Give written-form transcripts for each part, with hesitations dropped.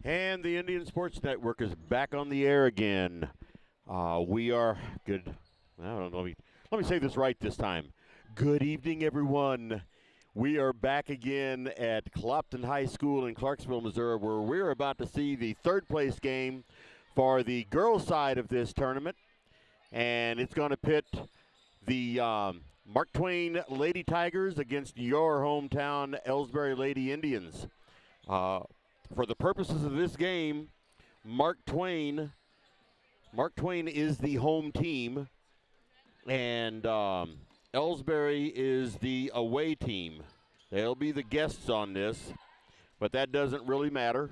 And the Indian Sports Network is back on the air again. We are good. I don't know. Let me say this right this time. Good evening, everyone. We are back again at Clopton High School in Clarksville, Missouri, where we're about to see the third place game for the girls' side of this tournament. And it's going to pit the Mark Twain Lady Tigers against your hometown Elsberry Lady Indians. For the purposes of this game, Mark Twain is the home team, and Elsberry is the away team. They'll be the guests on this, but that doesn't really matter.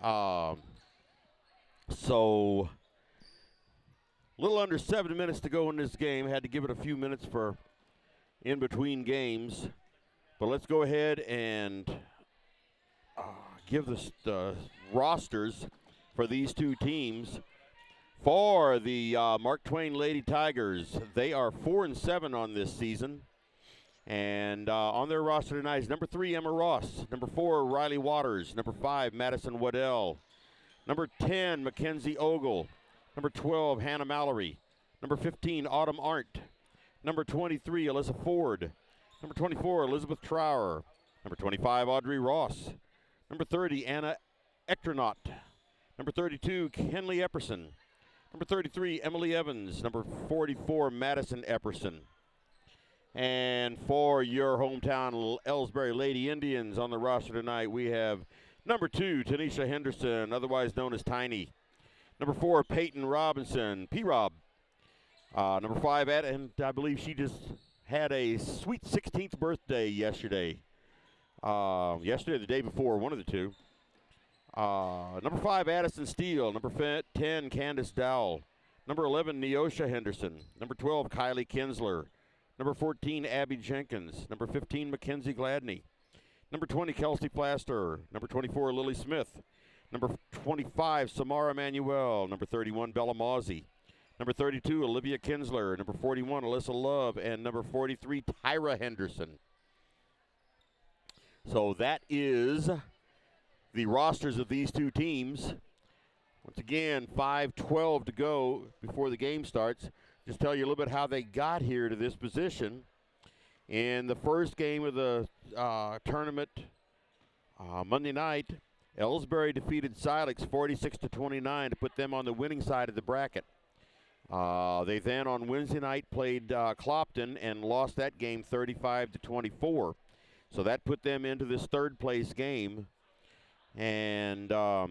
So, a little under 7 minutes to go in this game. Had to give it a few minutes for in between games, but let's go ahead and give the rosters for these two teams. For the Mark Twain Lady Tigers, they are 4-7 on this season. And on their roster tonight is number 3, Emma Ross. Number 4, Riley Waters. Number 5, Madison Waddell. Number 10, Mackenzie Ogle. Number 12, Hannah Mallory. Number 15, Autumn Arndt. Number 23, Alyssa Ford. Number 24, Elizabeth Trower. Number 25, Audrey Ross. Number 30, Anna Ectronaut. Number 32, Kenley Epperson. Number 33, Emily Evans. Number 44, Madison Epperson. And for your hometown Elsberry Lady Indians on the roster tonight, we have number 2, Tanisha Henderson, otherwise known as Tiny. Number 4, Peyton Robinson, P-Rob. Number 5, and I believe she just had a sweet 16th birthday yesterday. Yesterday or the day before, one of the two. Number 5, Addison Steele. Number 10, Candace Dowell. Number 11, Neosha Henderson. Number 12, Kylie Kinsler. Number 14, Abby Jenkins. Number 15, Mackenzie Gladney. Number 20, Kelsey Plaster. Number 24, Lily Smith. Number 25, Samara Manuel. Number 31, Bella Mozzie. Number 32, Olivia Kinsler. Number 41, Alyssa Love. And number 43, Tyra Henderson. So that is the rosters of these two teams. Once again, 5:12 to go before the game starts. Just tell you a little bit how they got here to this position. In the first game of the tournament Monday night, Elsberry defeated Silex 46-29 to put them on the winning side of the bracket. They then on Wednesday night played Clopton and lost that game 35-24. So that put them into this third place game. And Mark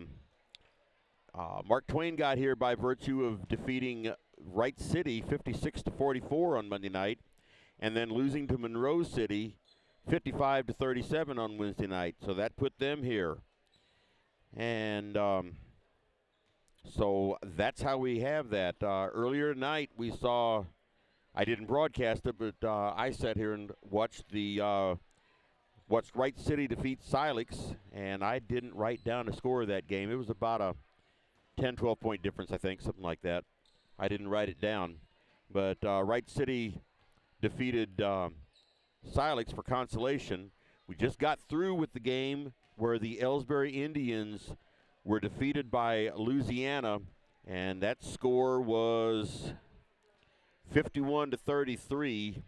Twain got here by virtue of defeating Wright City 56-44 on Monday night, and then losing to Monroe City 55-37 on Wednesday night. So that put them here. And so that's how we have that. Earlier tonight we saw, I didn't broadcast it, but I sat here and watched Wright City defeat Silex, and I didn't write down the score of that game. It was about a 10, 12-point difference, I think, something like that. I didn't write it down. But Wright City defeated Silex for consolation. We just got through with the game where the Elsberry Indians were defeated by Louisiana, and that score was 51-33.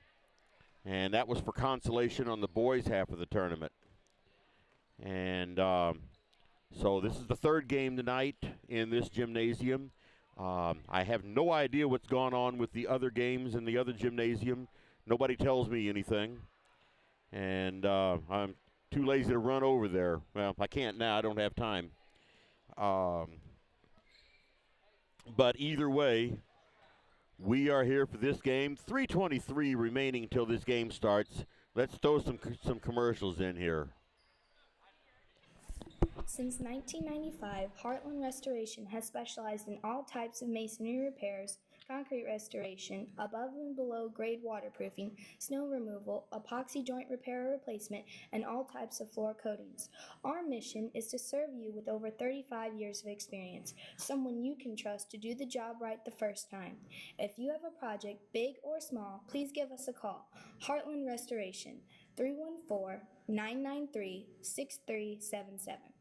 And that was for consolation on the boys' half of the tournament. And so this is the third game tonight in this gymnasium. I have no idea what's gone on with the other games in the other gymnasium. Nobody tells me anything. And I'm too lazy to run over there. Well, I can't now. I don't have time. But either way, we are here for this game. 3:23 remaining until this game starts. Let's throw some commercials in here. Since 1995, Heartland Restoration has specialized in all types of masonry repairs, concrete restoration, above and below grade waterproofing, snow removal, epoxy joint repair or replacement, and all types of floor coatings. Our mission is to serve you with over 35 years of experience, someone you can trust to do the job right the first time. If you have a project, big or small, please give us a call. Heartland Restoration, 314-993-6377.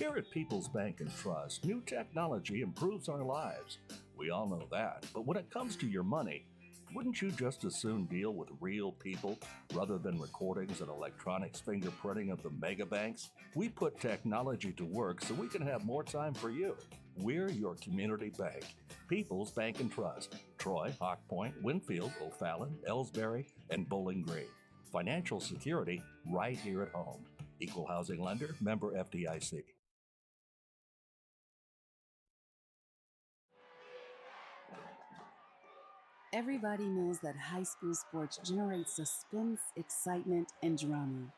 Here at People's Bank and Trust, new technology improves our lives. We all know that. But when it comes to your money, wouldn't you just as soon deal with real people rather than recordings and electronics fingerprinting of the mega banks? We put technology to work so we can have more time for you. We're your community bank. People's Bank and Trust. Troy, Hawk Point, Winfield, O'Fallon, Elsberry, and Bowling Green. Financial security right here at home. Equal housing lender, member FDIC. Everybody knows that high school sports generate suspense, excitement, and drama.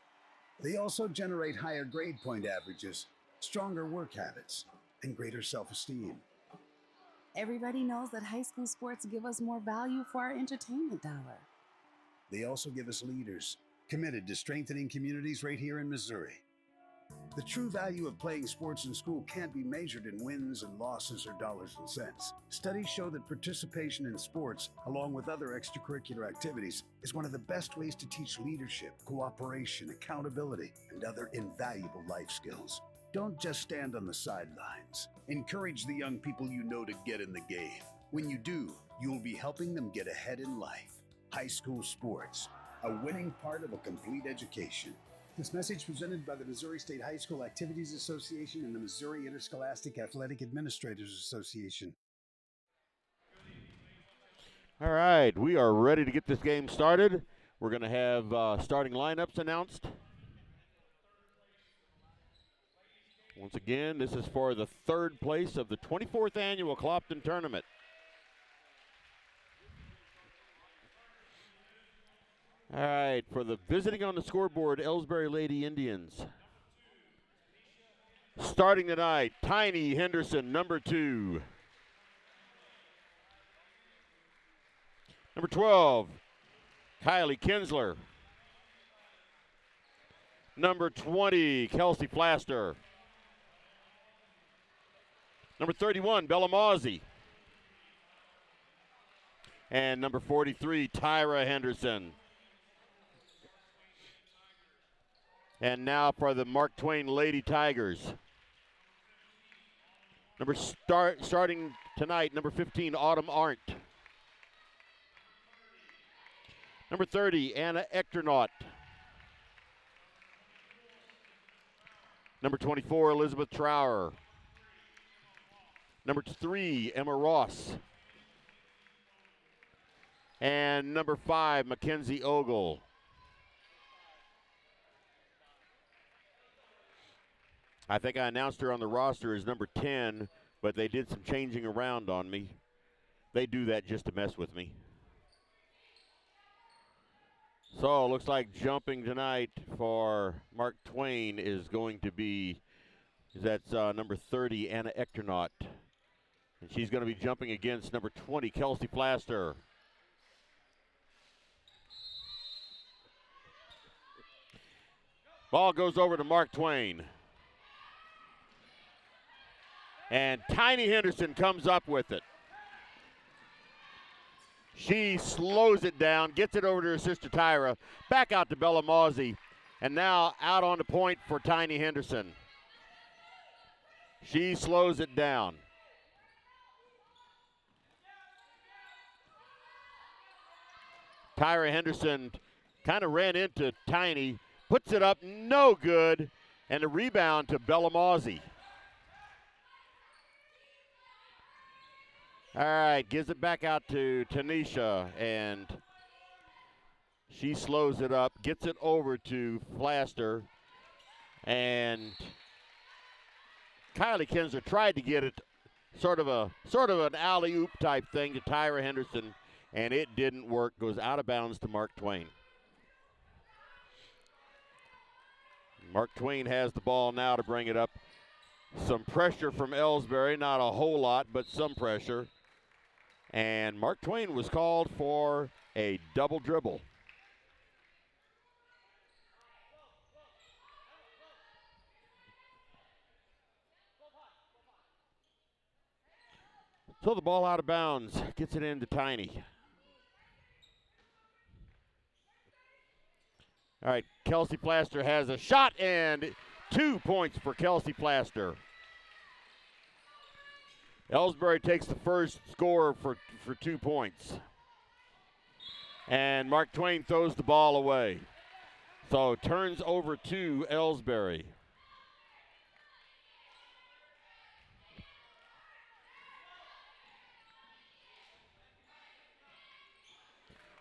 They also generate higher grade point averages, stronger work habits, and greater self-esteem. Everybody knows that high school sports give us more value for our entertainment dollar. They also give us leaders committed to strengthening communities right here in Missouri. The true value of playing sports in school can't be measured in wins and losses or dollars and cents. Studies show that participation in sports, along with other extracurricular activities, is one of the best ways to teach leadership, cooperation, accountability, and other invaluable life skills. Don't just stand on the sidelines. Encourage the young people you know to get in the game. When you do, you'll be helping them get ahead in life. High school sports, a winning part of a complete education. This message presented by the Missouri State High School Activities Association and the Missouri Interscholastic Athletic Administrators Association. All right, we are ready to get this game started. We're going to have starting lineups announced. Once again, this is for the third place of the 24th annual Clopton tournament. All right, for the visiting on the scoreboard, Elsberry Lady Indians. Starting tonight, Tiny Henderson, number 2. Number 12, Kylie Kinsler. Number 20, Kelsey Flaster. Number 31, Bella Mawsey. And number 43, Tyra Henderson. And now for the Mark Twain Lady Tigers. Starting tonight, number 15, Autumn Arndt. Number 30, Anna Echternaut. Number 24, Elizabeth Trower. Number 3, Emma Ross. And number 5, Mackenzie Ogle. I think I announced her on the roster as number 10, but they did some changing around on me. They do that just to mess with me. So it looks like jumping tonight for Mark Twain is going to be, that's number 30, Anna Echternaut. And she's going to be jumping against number 20, Kelsey Flaster. Ball goes over to Mark Twain. And Tiny Henderson comes up with it. She slows it down, gets it over to her sister Tyra, back out to Bella Mawsey, and now out on the point for Tiny Henderson. She slows it down. Tyra Henderson kind of ran into Tiny, puts it up, no good, and a rebound to Bella Mawsey. All right, gives it back out to Tanisha, and she slows it up, gets it over to Flaster, and Kylie Kinsler tried to get it sort of an alley-oop type thing to Tyra Henderson, and it didn't work. Goes out of bounds to Mark Twain. Mark Twain has the ball now to bring it up. Some pressure from Elsberry, not a whole lot, but some pressure. And Mark Twain was called for a double dribble. So the ball out of bounds, gets it into Tiny. All right, Kelsey Flaster has a shot, and 2 points for Kelsey Plaster. Elsberry takes the first score for 2 points. And Mark Twain throws the ball away. So turns over to Elsberry.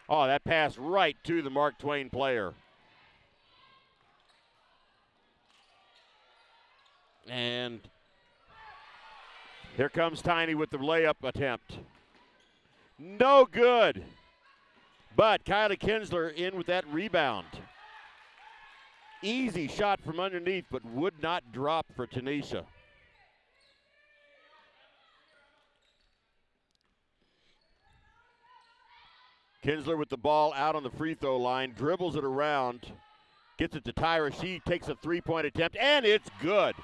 Oh, that pass right to the Mark Twain player. And here comes Tiny with the layup attempt. No good. But Kylie Kinsler in with that rebound. Easy shot from underneath, but would not drop for Tanisha. Kinsler with the ball out on the free throw line, dribbles it around, gets it to Tyra. She takes a three-point attempt, and it's good.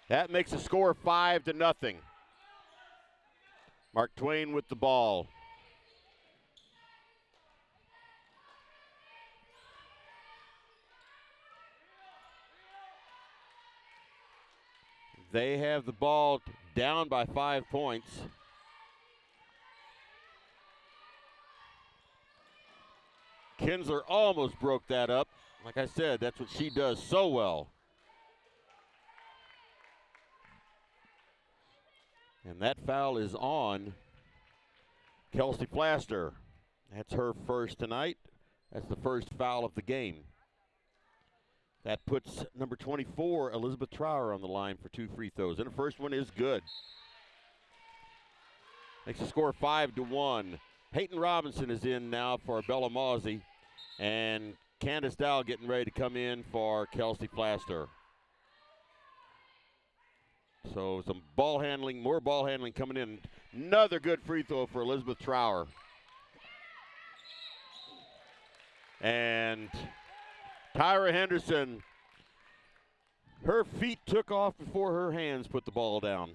That makes the score 5-0. Mark Twain with the ball. They have the ball down by 5 points. Kinsler almost broke that up. Like I said, that's what she does so well. And that foul is on Kelsey Plaster. That's her first tonight. That's the first foul of the game. That puts number 24, Elizabeth Trower, on the line for 2 free throws. And the first one is good. Makes the score 5-1. Peyton Robinson is in now for Bella Mawsey. And Candace Dow getting ready to come in for Kelsey Plaster. So some ball handling, more ball handling coming in. Another good free throw for Elizabeth Trower. And Tyra Henderson, her feet took off before her hands put the ball down.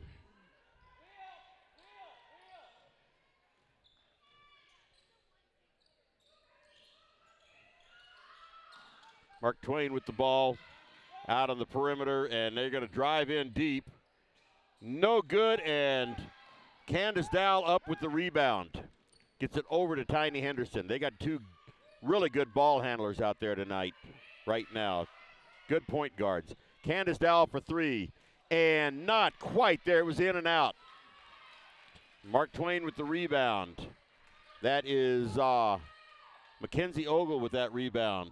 Mark Twain with the ball out on the perimeter, and they're going to drive in deep. No good, and Candace Dow up with the rebound. Gets it over to Tiny Henderson. They got 2 really good ball handlers out there tonight, right now. Good point guards. Candace Dow for 3, and not quite there. It was in and out. Mark Twain with the rebound. That is Mackenzie Ogle with that rebound.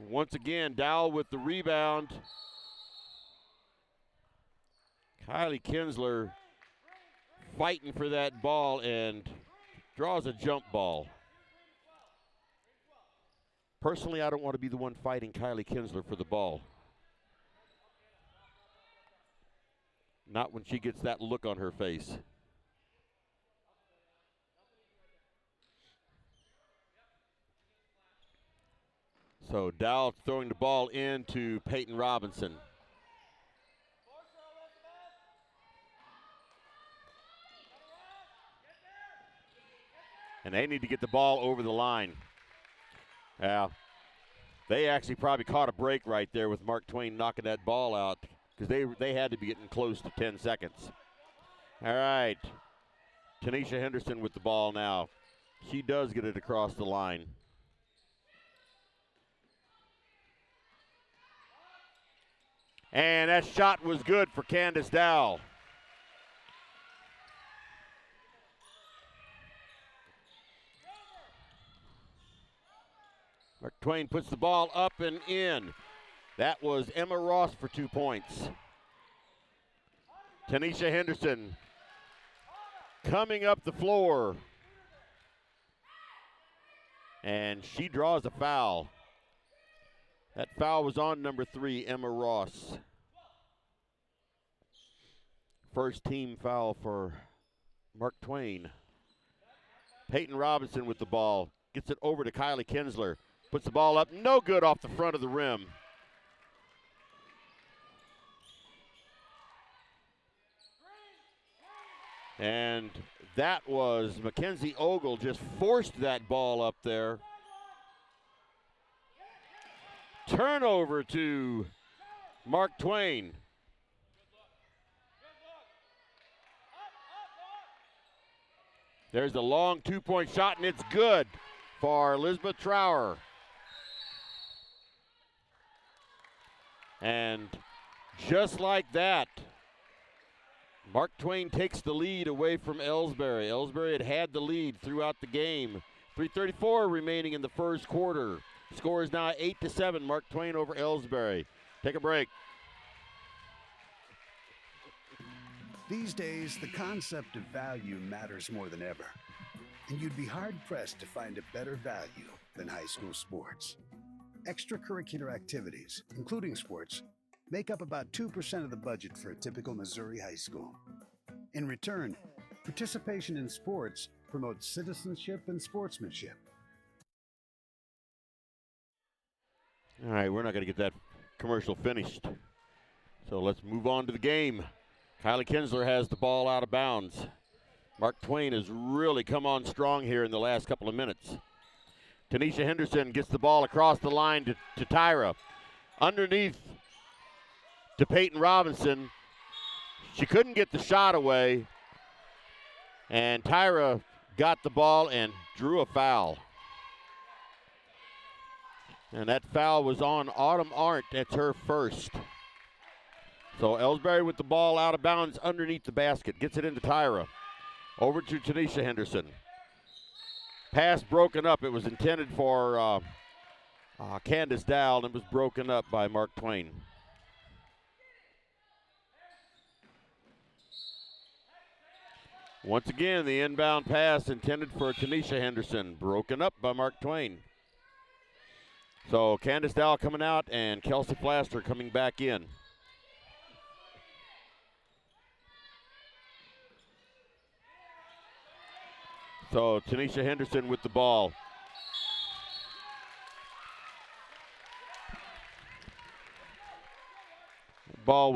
Once again, Dow with the rebound. Kylie Kinsler fighting for that ball and draws a jump ball. Personally, I don't want to be the one fighting Kylie Kinsler for the ball. Not when she gets that look on her face. So Dow throwing the ball into Peyton Robinson. And they need to get the ball over the line. Yeah, they actually probably caught a break right there with Mark Twain knocking that ball out because they had to be getting close to 10 seconds. All right, Tanisha Henderson with the ball now. She does get it across the line. And that shot was good for Candace Dow. Mark Twain puts the ball up and in. That was Emma Ross for 2 points. Tanisha Henderson coming up the floor. And she draws a foul. That foul was on number 3, Emma Ross. First team foul for Mark Twain. Peyton Robinson with the ball. Gets it over to Kylie Kinsler. Puts the ball up. No good off the front of the rim. And that was Mackenzie Ogle just forced that ball up there. Turnover to Mark Twain. There's a long two-point shot, and it's good for Elizabeth Trower. And just like that, Mark Twain takes the lead away from Elsberry. Elsberry had the lead throughout the game. 3:34 remaining in the first quarter. Score is now 8-7, Mark Twain over Elsberry. Take a break. These days, the concept of value matters more than ever. And you'd be hard-pressed to find a better value than high school sports. Extracurricular activities, including sports, make up about 2% of the budget for a typical Missouri high school. In return, participation in sports promotes citizenship and sportsmanship. All right, we're not going to get that commercial finished. So let's move on to the game. Kylie Kinsler has the ball out of bounds. Mark Twain has really come on strong here in the last couple of minutes. Tanisha Henderson gets the ball across the line to Tyra. Underneath to Peyton Robinson. She couldn't get the shot away. And Tyra got the ball and drew a foul. And that foul was on Autumn Arndt. That's her first. So Elsberry with the ball out of bounds underneath the basket. Gets it into Tyra. Over to Tanisha Henderson. Pass broken up. It was intended for Candace Dowd, and it was broken up by Mark Twain. Once again, the inbound pass intended for Tanisha Henderson. Broken up by Mark Twain. So Candace Dowd coming out and Kelsey Flaster coming back in. So Tanisha Henderson with the ball. Ball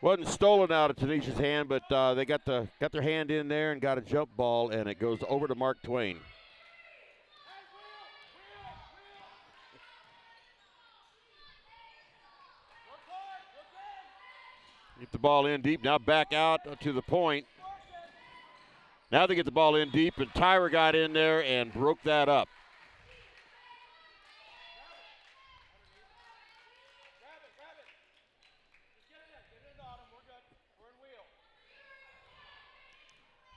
wasn't stolen out of Tanisha's hand, but they got their hand in there and got a jump ball, and it goes over to Mark Twain. Get the ball in deep, now back out to the point. Now they get the ball in deep, and Tyra got in there and broke that up.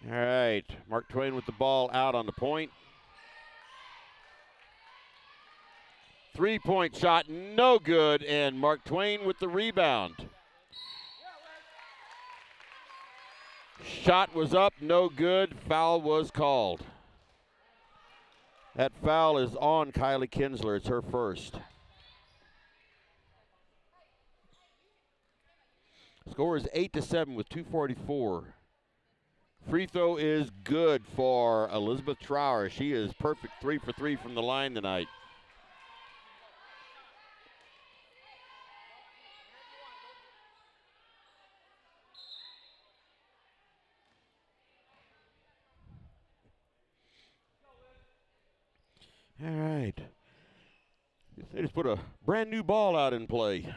All right, Mark Twain with the ball out on the point. Three-point shot, no good, and Mark Twain with the rebound. Shot was up, no good. Foul was called. That foul is on Kylie Kinsler. It's her first. Score is 8-7 with 2:44. Free throw is good for Elizabeth Trower. She is perfect 3 for 3 from the line tonight. All right. They just put a brand new ball out in play.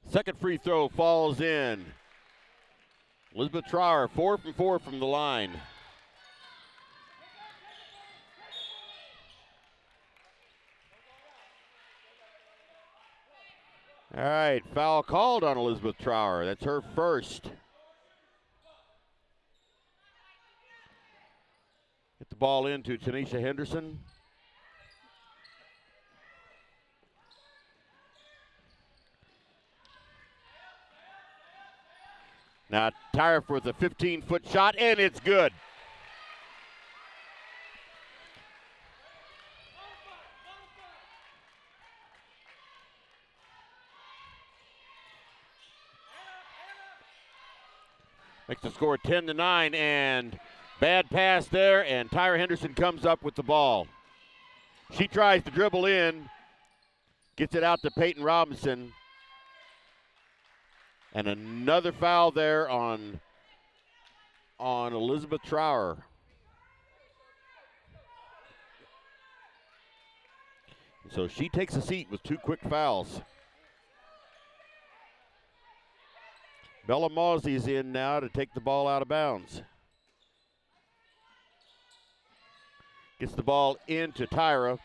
Second free throw falls in. Elizabeth Trower, 4 from 4 from the line. All right, foul called on Elizabeth Trower. That's her first. Get the ball into Tanisha Henderson. Now Tyra with a 15-foot shot, and it's good. Makes the score 10-9, and bad pass there, and Tyra Henderson comes up with the ball. She tries to dribble in, gets it out to Peyton Robinson. And another foul there on on Elizabeth Trower. So she takes a seat with 2 quick fouls. Bella Mosey's in now to take the ball out of bounds. Gets the ball into Tyra.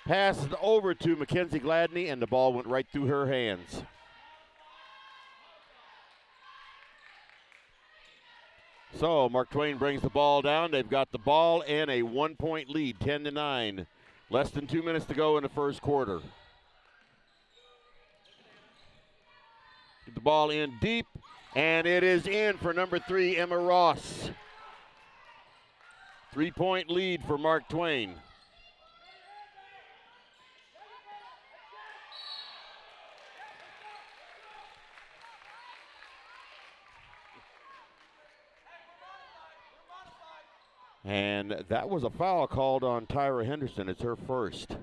Passes it over to Mackenzie Gladney, and the ball went right through her hands. So Mark Twain brings the ball down. They've got the ball and a 1-point lead, 10-9. Less than 2 minutes to go in the first quarter. Get the ball in deep, and it is in for number 3, Emma Ross. 3-point lead for Mark Twain. And that was a foul called on Tyra Henderson. It's her first.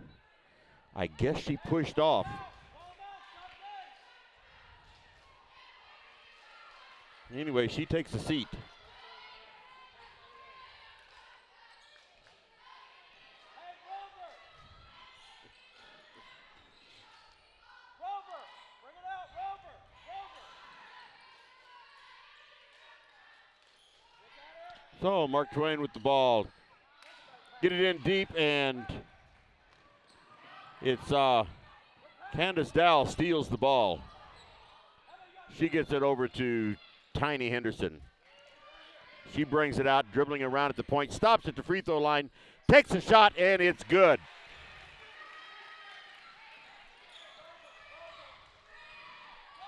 I guess she pushed off. Anyway, she takes a seat. So Mark Twain with the ball. Get it in deep, and it's Candace Dow steals the ball. She gets it over to Tiny Henderson. She brings it out, dribbling around at the point, stops at the free throw line, takes a shot, and it's good.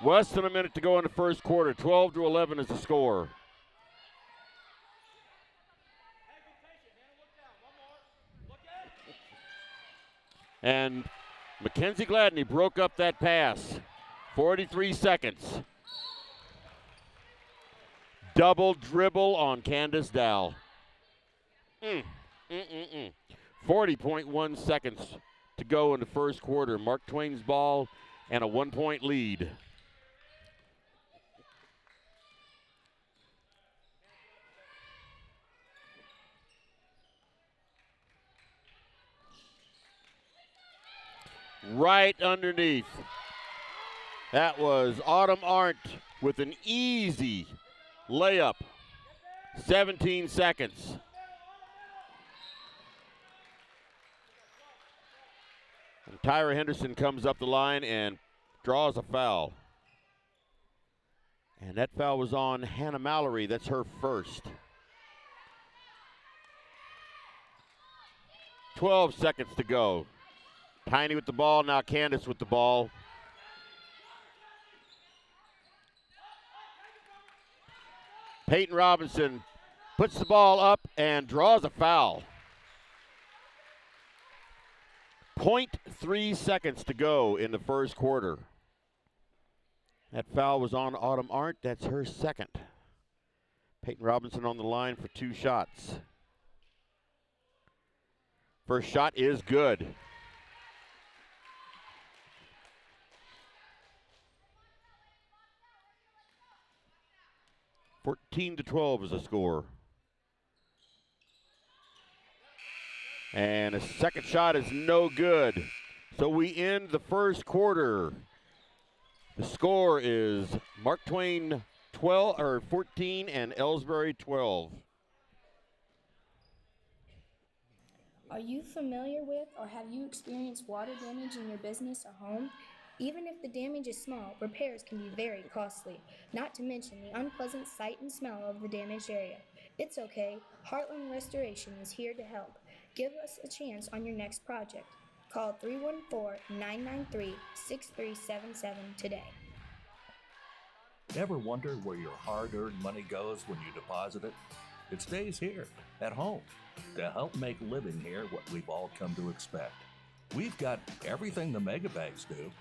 Less than a minute to go in the first quarter. 12-11 is the score. And Mackenzie Gladney broke up that pass. 43 seconds. Double dribble on Candace Dow. 40.1 seconds to go in the first quarter. Mark Twain's ball and a 1-point lead. Right underneath. That was Autumn Arndt with an easy layup. 17 seconds. And Tyra Henderson comes up the line and draws a foul. And that foul was on Hannah Mallory. That's her first. 12 seconds to go. Tiny with the ball, now Candace with the ball. Peyton Robinson puts the ball up and draws a foul. 0.3 seconds to go in the first quarter. That foul was on Autumn Arndt. That's her second. Peyton Robinson on the line for 2 shots. First shot is good. (14-12) is the score. And a second shot is no good. So we end the first quarter. The score is Mark Twain 14 and Elsberry 12. Are you familiar with or have you experienced water damage in your business or home? Even if the damage is small, repairs can be very costly, not to mention the unpleasant sight and smell of the damaged area. It's okay. Heartland Restoration is here to help. Give us a chance on your next project. Call 314-993-6377 today. Ever wonder where your hard-earned money goes when you deposit it? It stays here, at home, to help make living here what we've all come to expect. We've got everything the mega banks do,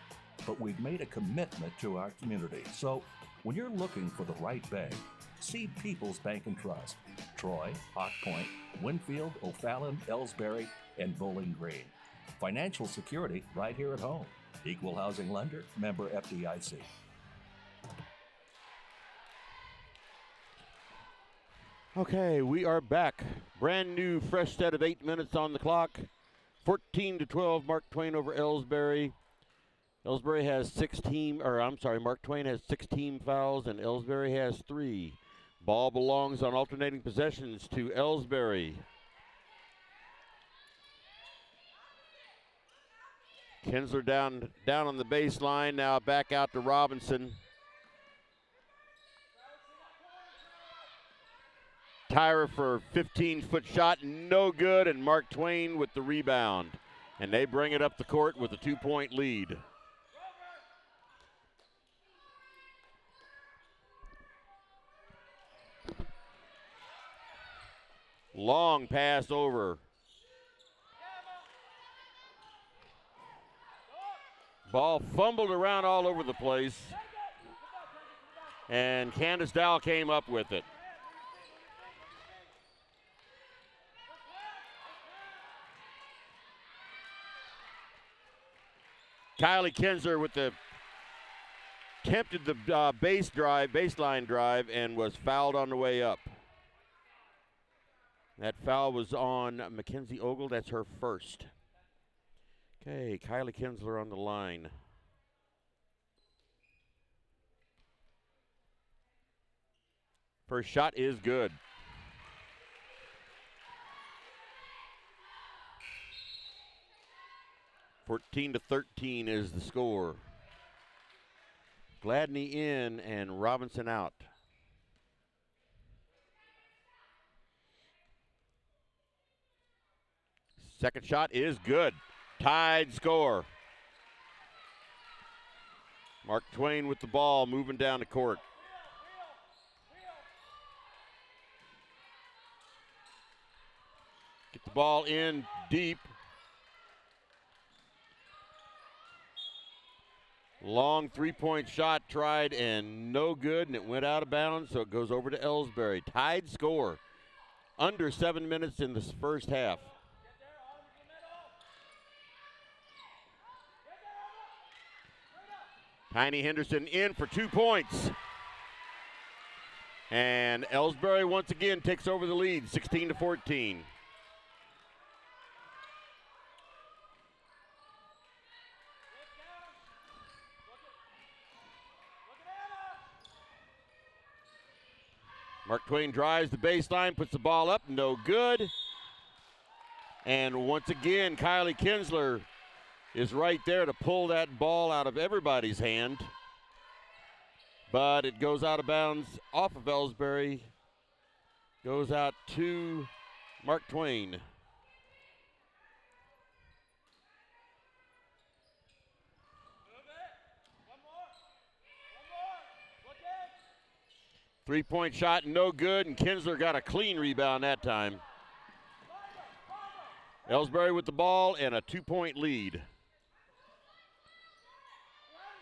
but we've made a commitment to our community. So when you're looking for the right bank, see People's Bank and Trust. Troy, Hawk Point, Winfield, O'Fallon, Elsberry, and Bowling Green. Financial security right here at home. Equal housing lender, member FDIC. Okay, we are back. Brand new, fresh set of 8 minutes on the clock. 14-12, Mark Twain over Elsberry. Elsberry has Mark Twain has 6 team fouls and Elsberry has 3. Ball belongs on alternating possessions to Elsberry. Kinsler down on the baseline, now back out to Robinson. Tyra for 15-foot shot, no good, and Mark Twain with the rebound. And they bring it up the court with a 2-point lead. Long pass over. Ball fumbled around all over the place. And Candace Dow came up with it. Kylie Kinsler with the attempted the baseline drive, and was fouled on the way up. That foul was on Mackenzie Ogle. That's her first. Okay, Kylie Kinsler on the line. First shot is good. (14 to 13) is the score. Gladney in and Robinson out. Second shot is good. Tied score. Mark Twain with the ball, moving down the court. Get the ball in deep. Long three-point shot tried and no good, and it went out of bounds, so it goes over to Elsberry. Tied score. Under 7 minutes in this first half. Tiny Henderson in for 2 points. And Elsberry once again takes over the lead, 16 to 14. Mark Twain drives the baseline, puts the ball up, no good. And once again, Kylie Kinsler is right there to pull that ball out of everybody's hand. But it goes out of bounds off of Elsberry. Goes out to Mark Twain. Three-point shot, no good, and Kinsler got a clean rebound that time. Elsberry with the ball and a 2-point lead.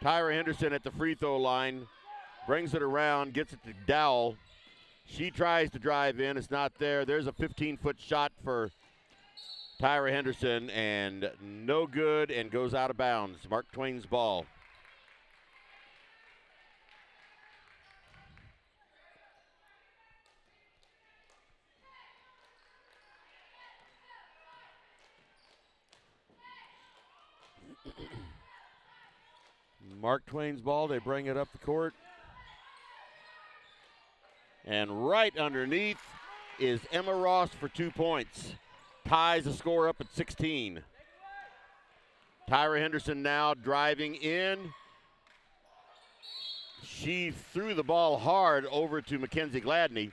Tyra Henderson at the free throw line, brings it around, gets it to Dowell. She tries to drive in, it's not there. There's a 15-foot shot for Tyra Henderson, and no good, and goes out of bounds. Mark Twain's ball. Mark Twain's ball, they bring it up the court. And right underneath is Emma Ross for 2 points. Ties the score up at 16. Tyra Henderson now driving in. She threw the ball hard over to Mackenzie Gladney.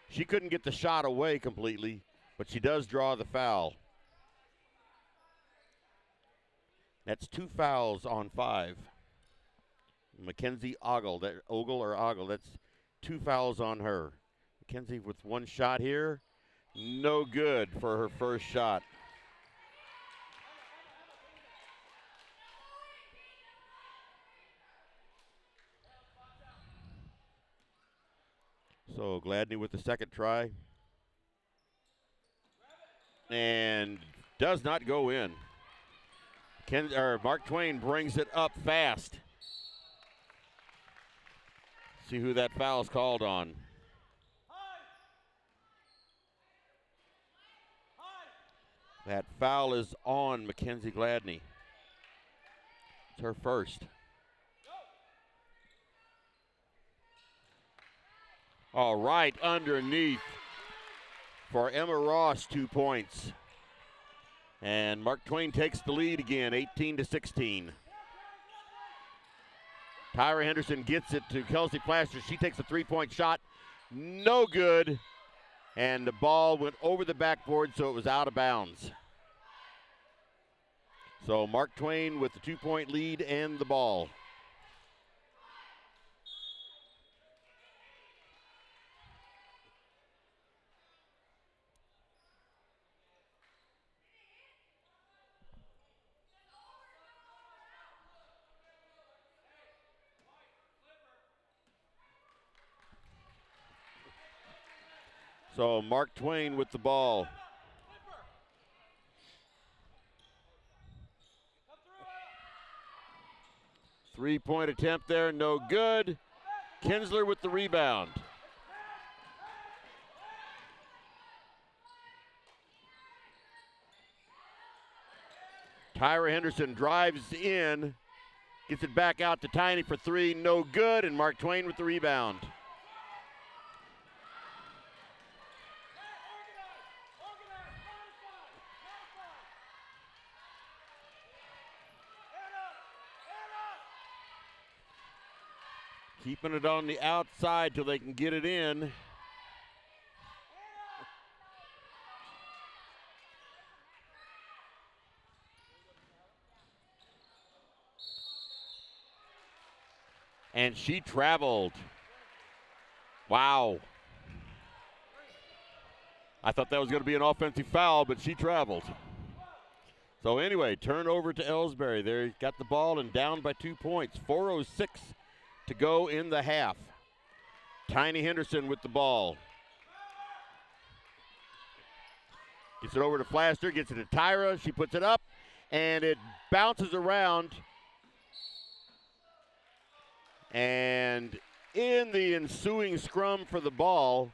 She couldn't get the shot away completely, but she does draw the foul. That's 2 fouls on 5. Mackenzie Ogle, that's 2 fouls on her. Mackenzie with 1 shot here, no good for her first shot. So Gladney with the second try. And does not go in. Mark Twain brings it up fast. See who that foul's called on. That foul is on Mackenzie Gladney. It's her first. All right, underneath for Emma Ross, 2 points. And Mark Twain takes the lead again, 18-16. Tyra Henderson gets it to Kelsey Plaster. She takes a three-point shot. No good. And the ball went over the backboard, so it was out of bounds. So Mark Twain with the 2-point lead and the ball. So Mark Twain with the ball. Three-point attempt there, no good. Kinsler with the rebound. Tyra Henderson drives in, gets it back out to Tiny for three, no good, and Mark Twain with the rebound. Keeping it on the outside till they can get it in. And she traveled. Wow. I thought that was going to be an offensive foul, but she traveled. So anyway, turnover to Elsberry. They got the ball and down by 2 points. 4:06 to go in the half. Tiny Henderson with the ball. Gets it over to Flaster, gets it to Tyra. She puts it up, and it bounces around. And in the ensuing scrum for the ball,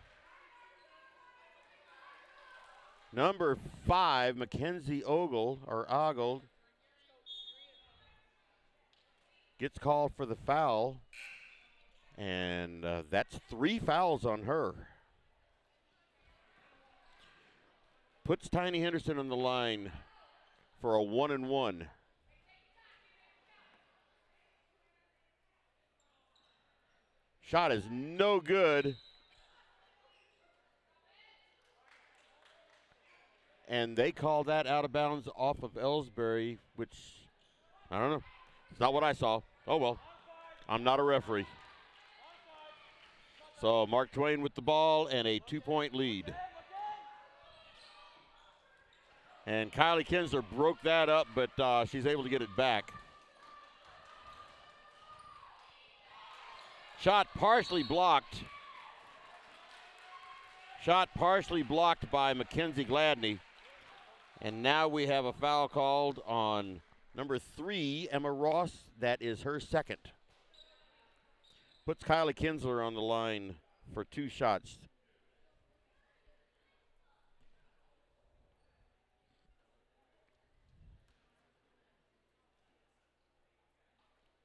number 5, Mackenzie Ogle, gets called for the foul. And that's 3 fouls on her. Puts Tiny Henderson on the line for a 1-and-1. Shot is no good. And they call that out of bounds off of Elsberry, which, I don't know. It's not what I saw. Oh, well. I'm not a referee. So Mark Twain with the ball and a 2-point lead. And Kylie Kinsler broke that up, but she's able to get it back. Shot partially blocked. Shot partially blocked by Mackenzie Gladney. And now we have a foul called on number 3, Emma Ross. That is her second. Puts Kylie Kinsler on the line for 2 shots.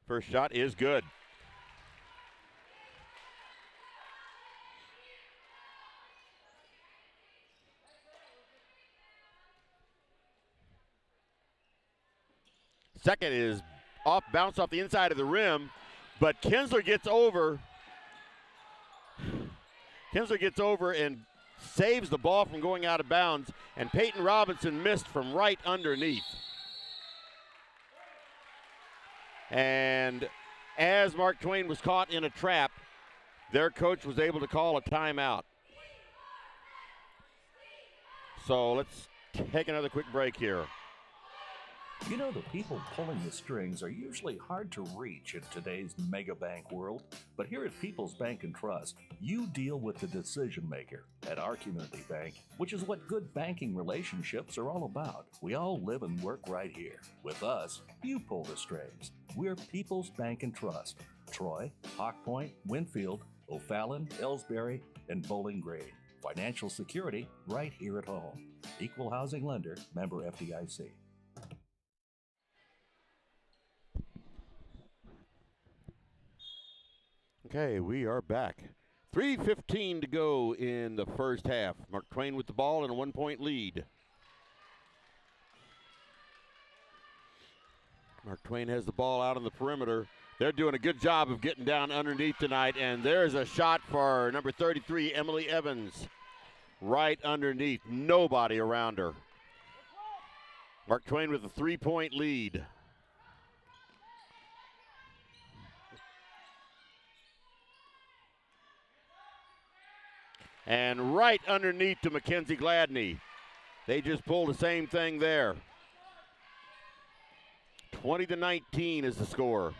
First shot is good. Second is bounce off the inside of the rim, but Kinsler gets over. Kinsler gets over and saves the ball from going out of bounds, and Peyton Robinson missed from right underneath. And as Mark Twain was caught in a trap, their coach was able to call a timeout. So let's take another quick break here. You know, the people pulling the strings are usually hard to reach in today's mega bank world, but here at People's Bank and Trust, you deal with the decision maker. At our community bank, which is what good banking relationships are all about, we all live and work right here. With us, you pull the strings. We're People's Bank and Trust. Troy, Hawk Point, Winfield, O'Fallon, Elsberry, and Bowling Green. Financial security right here at home. Equal housing lender, member FDIC. Okay, we are back. 3:15 to go in the first half. Mark Twain with the ball and a 1-point lead. Mark Twain has the ball out on the perimeter. They're doing a good job of getting down underneath tonight, and there's a shot for number 33, Emily Evans. Right underneath. Nobody around her. Mark Twain with a 3-point lead. And right underneath to Mackenzie Gladney. They just pulled the same thing there. 20-19 is the score.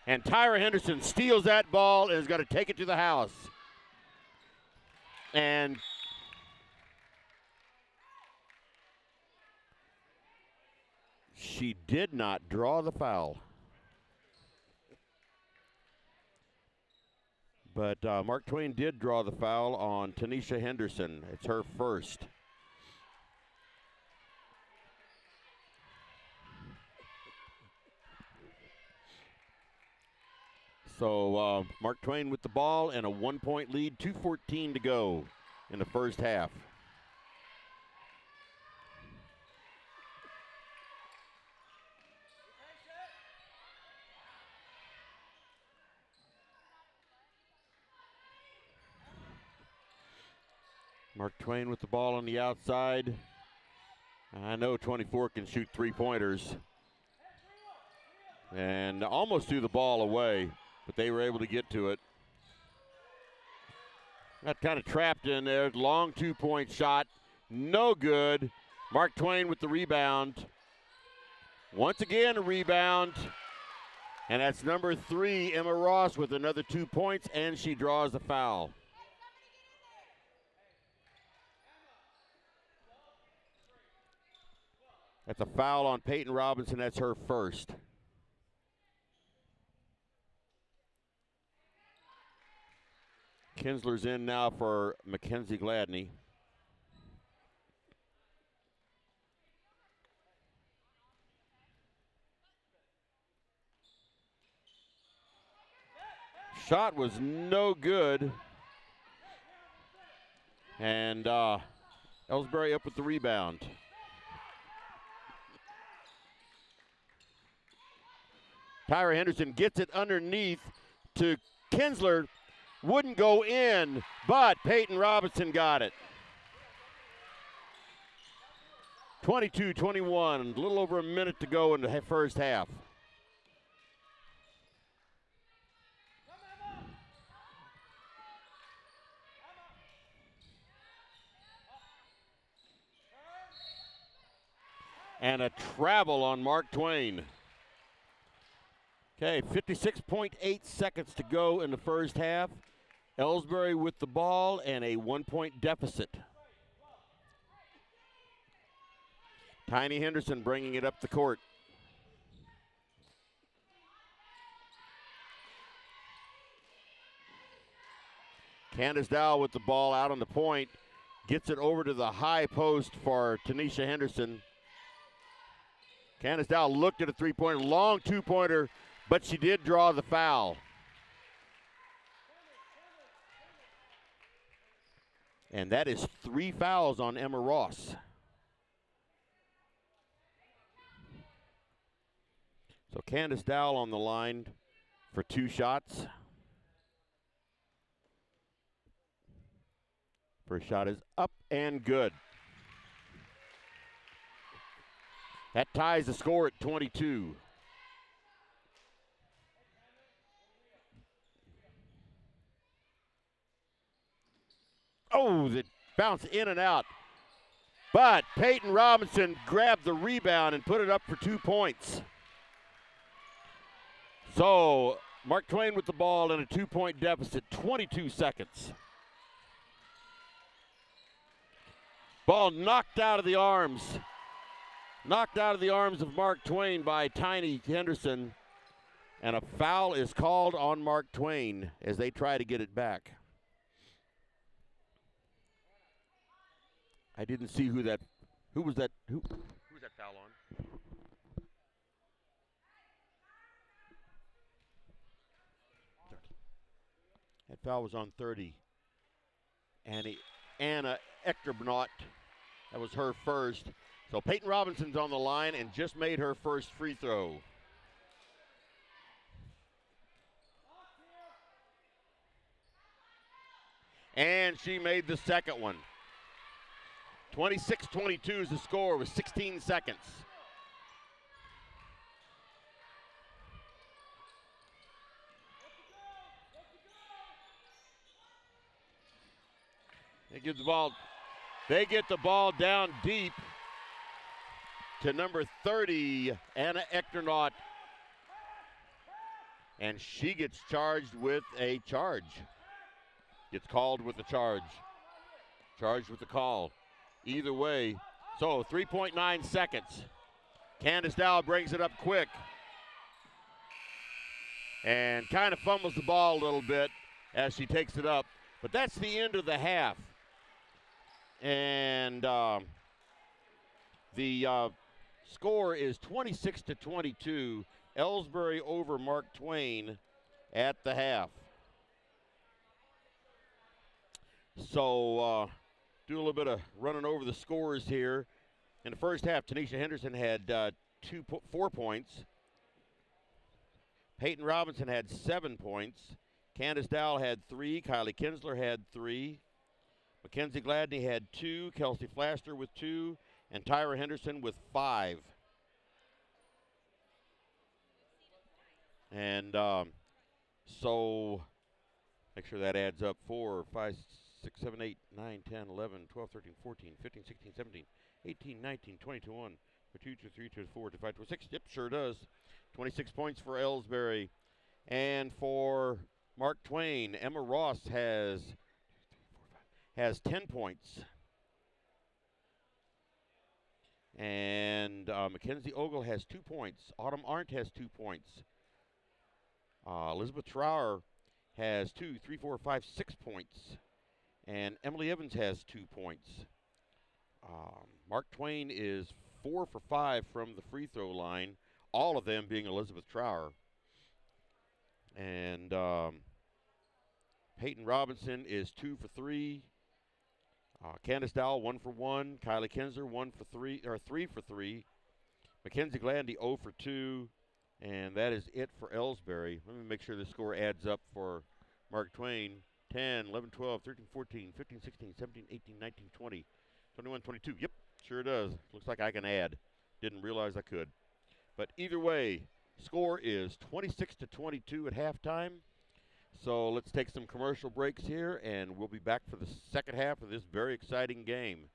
And Tyra Henderson steals that ball and is going to take it to the house. And she did not draw the foul. But Mark Twain did draw the foul on Tanisha Henderson. It's her first. So Mark Twain with the ball and a 1-point lead, 2:14 to go in the first half. Mark Twain with the ball on the outside. I know 24 can shoot three-pointers. And almost threw the ball away, but they were able to get to it. Got kind of trapped in there. Long 2-point shot. No good. Mark Twain with the rebound. Once again, a rebound. And that's number 3, Emma Ross, with another 2 points, and she draws the foul. That's a foul on Peyton Robinson. That's her first. Kinsler's in now for Mackenzie Gladney. Shot was no good. And Elsberry up with the rebound. Tyra Henderson gets it underneath to Kinsler. Wouldn't go in, but Peyton Robinson got it. 22-21, a little over a minute to go in the first half. And a travel on Mark Twain. Okay, 56.8 seconds to go in the first half. Elsberry with the ball and a 1-point deficit. Tiny Henderson bringing it up the court. Candace Dow with the ball out on the point. Gets it over to the high post for Tanisha Henderson. Candace Dow looked at a three-pointer, long two-pointer, but she did draw the foul. And that is 3 fouls on Emma Ross. So Candace Dowell on the line for 2 shots. First shot is up and good. That ties the score at 22. Oh, the bounce in and out. But Peyton Robinson grabbed the rebound and put it up for 2 points. So Mark Twain with the ball in a 2-point deficit, 22 seconds. Ball knocked out of the arms. Knocked out of the arms of Mark Twain by Tiny Henderson. And a foul is called on Mark Twain as they try to get it back. I didn't see who was that foul on? That foul was on 30. Anna Echterbnot, that was her first. So Peyton Robinson's on the line and just made her first free throw. And she made the second one. 26-22 is the score with 16 seconds. They get the ball down deep to number 30, Anna Echterbnot. And she gets charged with a charge. Gets called with a charge. Charged with the call. Either way. So 3.9 seconds. Candace Dow brings it up quick. And kind of fumbles the ball a little bit as she takes it up. But that's the end of the half. And the score is 26-22. Elsberry over Mark Twain at the half. So do a little bit of running over the scores here. In the first half, Tanisha Henderson had 4 points. Peyton Robinson had 7 points. Candace Dowell had 3. Kylie Kinsler had 3. Mackenzie Gladney had 2. Kelsey Flaster with 2. And Tyra Henderson with 5. And so make sure that adds up. 4, 5, 6, 7, 8, 9, 10, 11, 12, 13, 14, 15, 16, 17, 18, 19, 20, 21, 22, 23, 24, 25, 26. Yep, sure does. 26 points for Elsberry. And for Mark Twain, Emma Ross has 10 points. And Mackenzie Ogle has 2 points. Autumn Arndt has 2 points. Elizabeth Trower has 2, 3, 4, 5, 6 points. And Emily Evans has 2 points. Mark Twain is 4 for 5 from the free throw line, all of them being Elizabeth Trower. And Peyton Robinson is 2 for 3. Candace Dowell 1 for 1. Kylie Kinsler 3 for 3. Mackenzie Glandy 0 for 2. And that is it for Elsberry. Let me make sure the score adds up for Mark Twain. 10, 11, 12, 13, 14, 15, 16, 17, 18, 19, 20, 21, 22. Yep, sure does. Looks like I can add. Didn't realize I could. But either way, score is 26-22 at halftime. So let's take some commercial breaks here, and we'll be back for the second half of this very exciting game.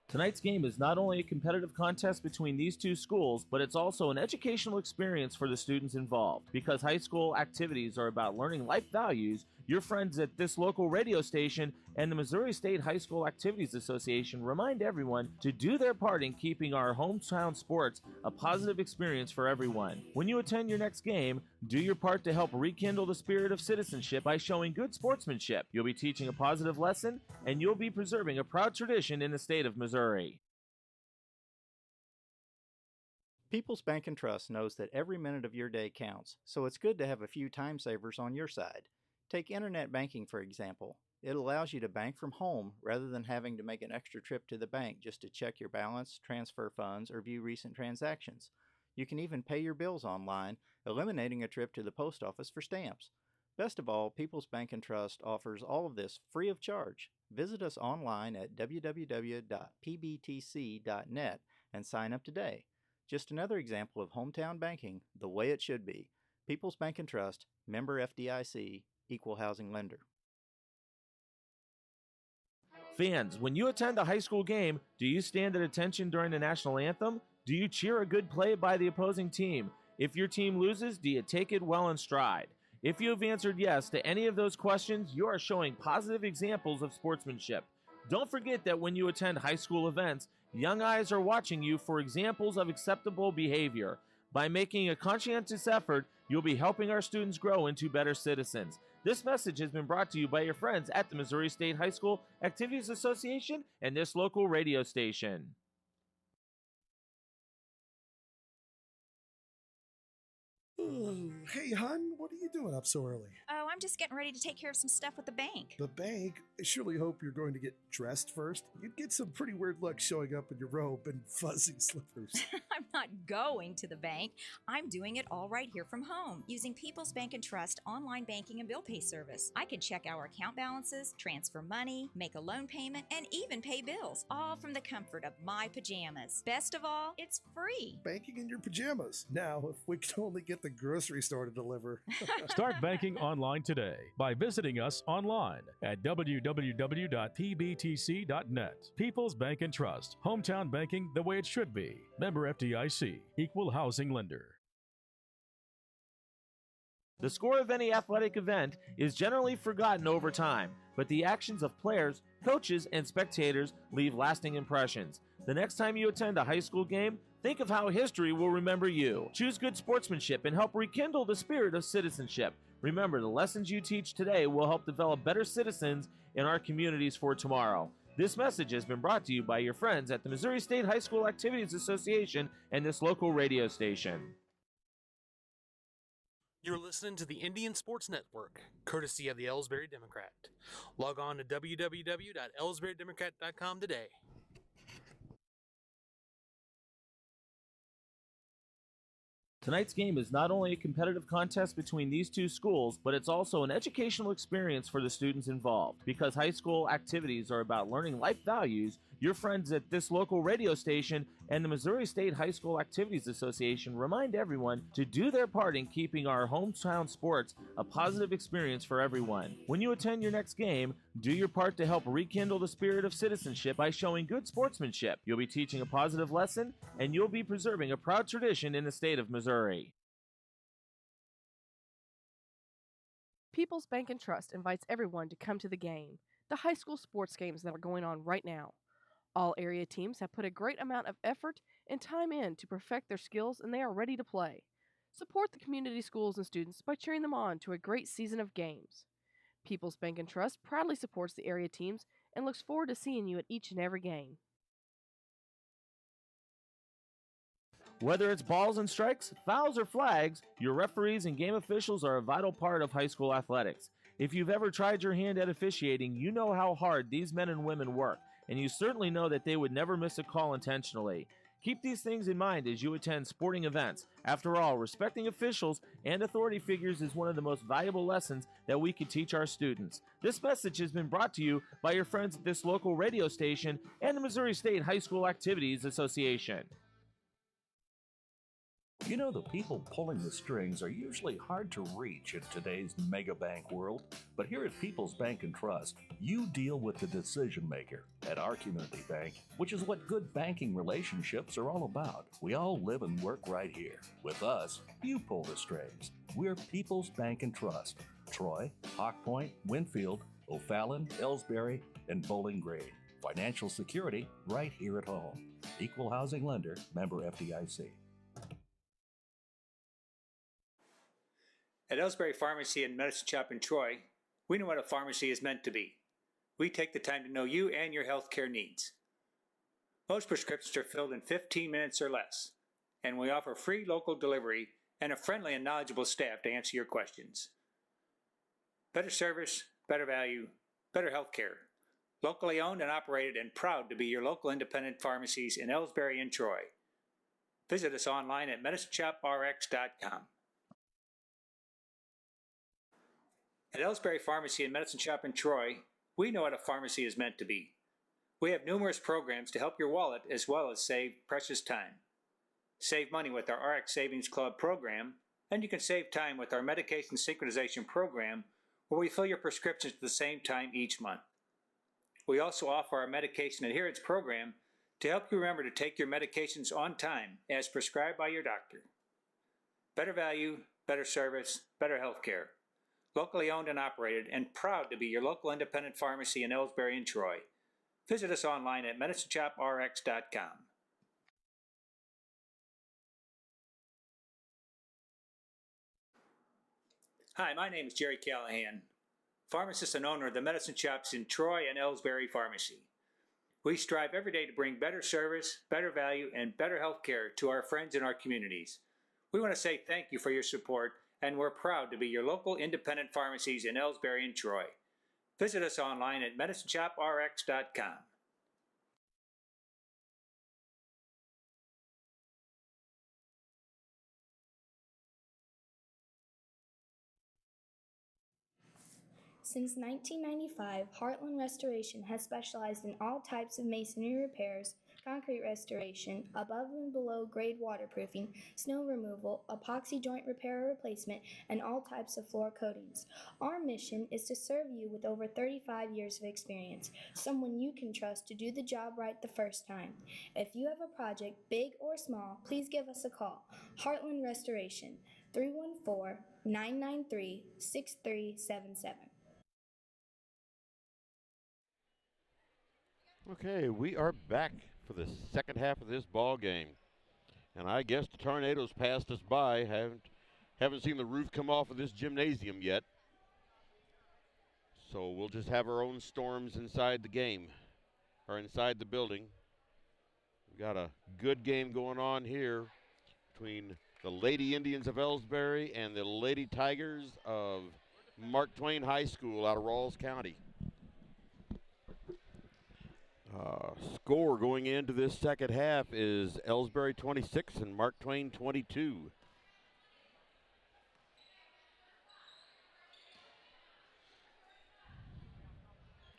Tonight's game is not only a competitive contest between these two schools, but it's also an educational experience for the students involved. Because high school activities are about learning life values, your friends at this local radio station and the Missouri State High School Activities Association remind everyone to do their part in keeping our hometown sports a positive experience for everyone. When you attend your next game, do your part to help rekindle the spirit of citizenship by showing good sportsmanship. You'll be teaching a positive lesson, and you'll be preserving a proud tradition in the state of Missouri. People's Bank and Trust knows that every minute of your day counts, so it's good to have a few time savers on your side. Take internet banking, for example. It allows you to bank from home rather than having to make an extra trip to the bank just to check your balance, transfer funds, or view recent transactions. You can even pay your bills online, eliminating a trip to the post office for stamps. Best of all, People's Bank and Trust offers all of this free of charge. Visit us online at www.pbtc.net and sign up today. Just another example of hometown banking the way it should be. People's Bank and Trust, member FDIC, equal housing lender. Fans, when you attend a high school game, do you stand at attention during the national anthem? Do you cheer a good play by the opposing team? If your team loses, do you take it well in stride? If you have answered yes to any of those questions, you are showing positive examples of sportsmanship. Don't forget that when you attend high school events, young eyes are watching you for examples of acceptable behavior. By making a conscientious effort, you'll be helping our students grow into better citizens. This message has been brought to you by your friends at the Missouri State High School Activities Association and this local radio station. Hey, hon, what are you doing up so early? Oh, I'm just getting ready to take care of some stuff with the bank. The bank? I surely hope you're going to get dressed first. You'd get some pretty weird luck showing up in your robe and fuzzy slippers. I'm not going to the bank. I'm doing it all right here from home using People's Bank and Trust online banking and bill pay service. I can check our account balances, transfer money, make a loan payment, and even pay bills, all from the comfort of my pajamas. Best of all, it's free. Banking in your pajamas. Now, if we could only get the grocery store to deliver. Start banking online today by visiting us online at www.pbtc.net. People's Bank and Trust. Hometown banking the way it should be. Member FDIC. Equal housing lender. The score of any athletic event is generally forgotten over time, but the actions of players, coaches, and spectators leave lasting impressions. The next time you attend a high school game, think of how history will remember you. Choose good sportsmanship and help rekindle the spirit of citizenship. Remember, the lessons you teach today will help develop better citizens in our communities for tomorrow. This message has been brought to you by your friends at the Missouri State High School Activities Association and this local radio station. You're listening to the Indian Sports Network, courtesy of the Elsberry Democrat. Log on to www.elsberrydemocrat.com today. Tonight's game is not only a competitive contest between these two schools, but it's also an educational experience for the students involved. Because high school activities are about learning life values, your friends at this local radio station and the Missouri State High School Activities Association remind everyone to do their part in keeping our hometown sports a positive experience for everyone. When you attend your next game, do your part to help rekindle the spirit of citizenship by showing good sportsmanship. You'll be teaching a positive lesson, and you'll be preserving a proud tradition in the state of Missouri. People's Bank and Trust invites everyone to come to the game, the high school sports games that are going on right now. All area teams have put a great amount of effort and time in to perfect their skills, and they are ready to play. Support the community schools and students by cheering them on to a great season of games. People's Bank and Trust proudly supports the area teams and looks forward to seeing you at each and every game. Whether it's balls and strikes, fouls, or flags, your referees and game officials are a vital part of high school athletics. If you've ever tried your hand at officiating, you know how hard these men and women work, and you certainly know that they would never miss a call intentionally. Keep these things in mind as you attend sporting events. After all, respecting officials and authority figures is one of the most valuable lessons that we could teach our students. This message has been brought to you by your friends at this local radio station and the Missouri State High School Activities Association. You know, the people pulling the strings are usually hard to reach in today's mega bank world, but here at People's Bank and Trust, you deal with the decision maker at our community bank, which is what good banking relationships are all about. We all live and work right here. With us, you pull the strings. We're People's Bank and Trust. Troy, Hawk Point, Winfield, O'Fallon, Elsberry, and Bowling Green. Financial security right here at home. Equal housing lender, member FDIC. At Elsberry Pharmacy and Medicine Shop in Troy, we know what a pharmacy is meant to be. We take the time to know you and your healthcare needs. Most prescriptions are filled in 15 minutes or less, and we offer free local delivery and a friendly and knowledgeable staff to answer your questions. Better service, better value, better healthcare. Locally owned and operated and proud to be your local independent pharmacies in Elsberry and Troy. Visit us online at medicineshoprx.com. At Elsberry Pharmacy and Medicine Shop in Troy, we know what a pharmacy is meant to be. We have numerous programs to help your wallet as well as save precious time. Save money with our RX Savings Club program, and you can save time with our medication synchronization program, where we fill your prescriptions at the same time each month. We also offer our medication adherence program to help you remember to take your medications on time as prescribed by your doctor. Better value, better service, better healthcare. Locally owned and operated, and proud to be your local independent pharmacy in Elsberry and Troy. Visit us online at medicinechoprx.com. Hi, my name is Jerry Callahan, pharmacist and owner of the medicine shops in Troy and Elsberry Pharmacy. We strive every day to bring better service, better value, and better health care to our friends in our communities. We want to say thank you for your support, and we're proud to be your local independent pharmacies in Elsberry and Troy. Visit us online at medicinechoprx.com. Since 1995, Heartland Restoration has specialized in all types of masonry repairs, concrete restoration, above and below grade waterproofing, snow removal, epoxy joint repair or replacement, and all types of floor coatings. Our mission is to serve you with over 35 years of experience, someone you can trust to do the job right the first time. If you have a project, big or small, please give us a call. Heartland Restoration, 314-993-6377. Okay, we are back for the second half of this ball game. And I guess the tornadoes passed us by. Haven't seen the roof come off of this gymnasium yet. So we'll just have our own storms inside the game, or inside the building. We've got a good game going on here between the Lady Indians of Elsberry and the Lady Tigers of Mark Twain High School out of Rawls County. Score going into this second half is Elsberry 26 and Mark Twain 22.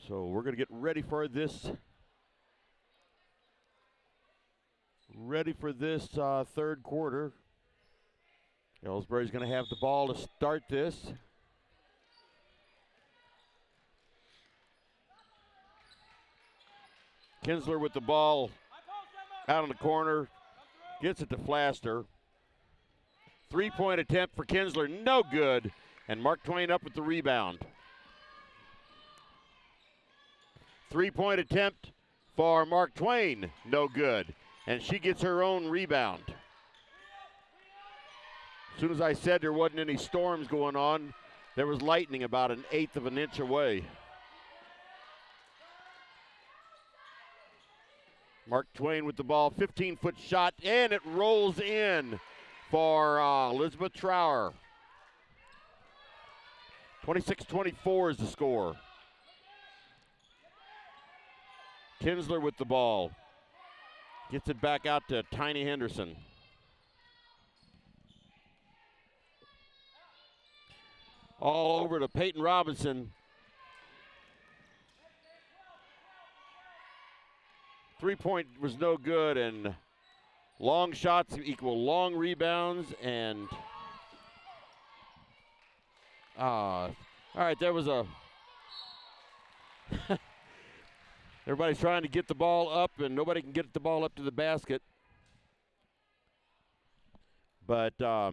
So we're going to get ready for this third quarter. Elsberry's going to have the ball to start this. Kinsler with the ball out in the corner, gets it to Flaster. 3-point attempt for Kinsler, no good, and Mark Twain up with the rebound. 3-point attempt for Mark Twain, no good, and she gets her own rebound. As soon as I said there wasn't any storms going on, there was lightning about 1/8 of an inch away. Mark Twain with the ball, 15-foot shot, and it rolls in for Elizabeth Trower. 26-24 is the score. Kinsler with the ball. Gets it back out to Tiny Henderson. All over to Peyton Robinson. 3-point was no good, and long shots equal long rebounds, and all right, there was a everybody's trying to get the ball up, and nobody can get the ball up to the basket. But there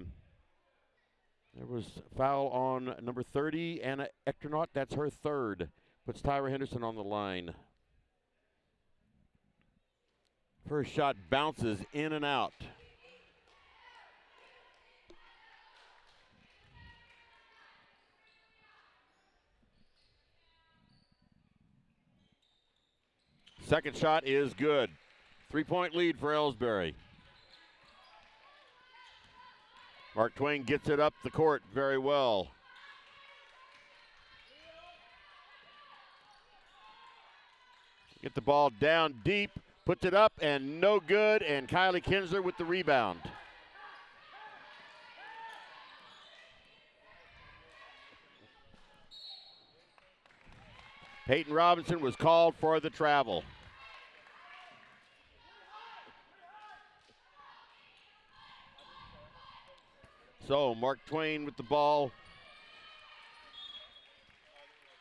was a foul on number 30, Anna Ectronaut. That's her third. Puts Tyra Henderson on the line. First shot bounces in and out. Second shot is good. 3-point lead for Elsberry. Mark Twain gets it up the court very well. Get the ball down deep. Puts it up and no good, and Kylie Kinsler with the rebound. Peyton Robinson was called for the travel. So Mark Twain with the ball,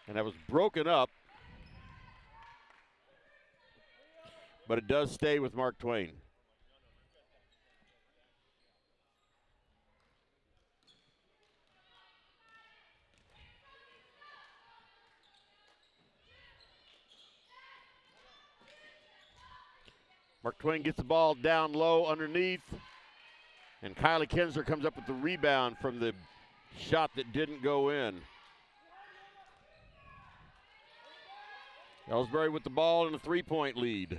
and that was broken up. But it does stay with Mark Twain. Mark Twain gets the ball down low underneath. And Kylie Kinsler comes up with the rebound from the shot that didn't go in. Elsberry with the ball in a 3-point lead.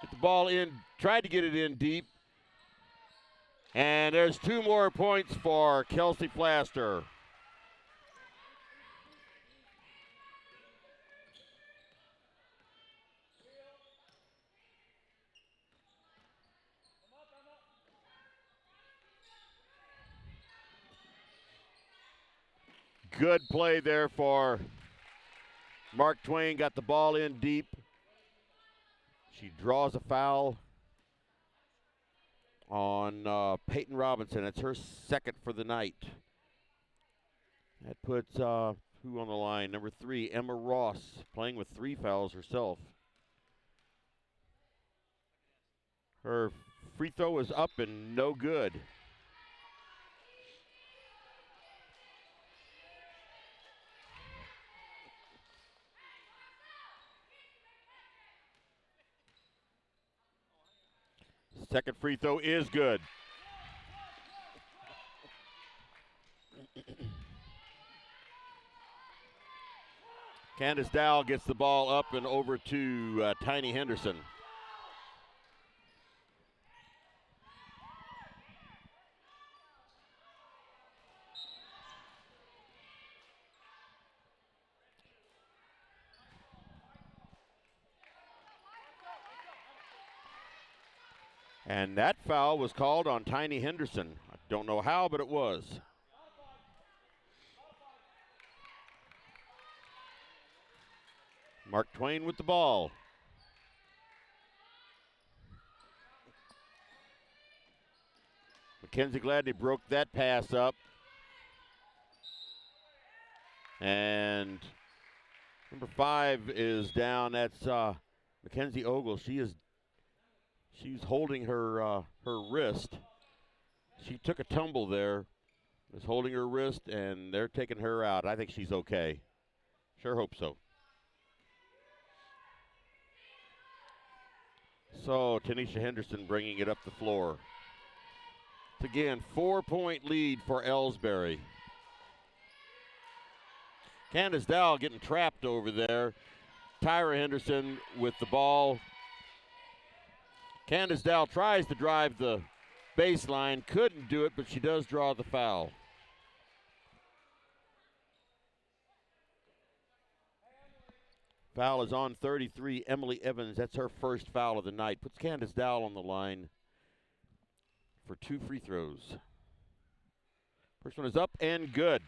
Get the ball in, tried to get it in deep. And there's 2 more points for Kelsey Flaster. Good play there for Mark Twain. Got the ball in deep. She draws a foul on Peyton Robinson. It's her second for the night. That puts who on the line? Number 3, Emma Ross, playing with 3 fouls herself. Her free throw is up and no good. Second free throw is good. Candace Dow gets the ball up and over to Tiny Henderson. And that foul was called on Tiny Henderson. I don't know how, but it was. Mark Twain with the ball. Mackenzie Gladney broke that pass up. And number 5 is down. That's Mackenzie Ogle. She's holding her wrist. She took a tumble there. Was holding her wrist, and they're taking her out. I think she's okay. Sure hope so. So Tanisha Henderson bringing it up the floor. It's again 4-point lead for Elsberry. Candace Dow getting trapped over there. Tyra Henderson with the ball. Candace Dow tries to drive the baseline, couldn't do it, but she does draw the foul. Foul is on 33, Emily Evans. That's her first foul of the night. Puts Candace Dow on the line for 2 free throws. First one is up and good.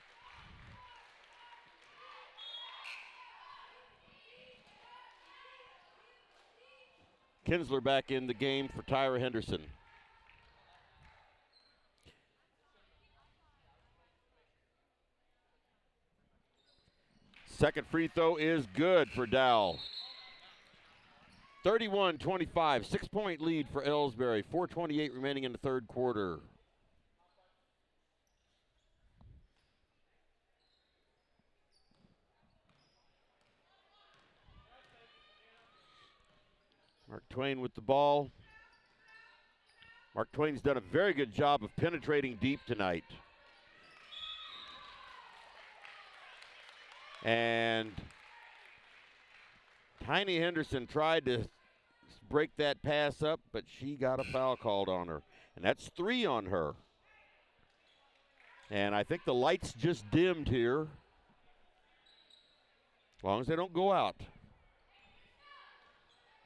Kinsler back in the game for Tyra Henderson. Second free throw is good for Dow. 31-25, 6-point lead for Elsberry. 4:28 remaining in the third quarter. Mark Twain with the ball. Mark Twain's done a very good job of penetrating deep tonight. And Tiny Henderson tried to break that pass up, but she got a foul called on her. And that's 3 on her. And I think the lights just dimmed here. As long as they don't go out.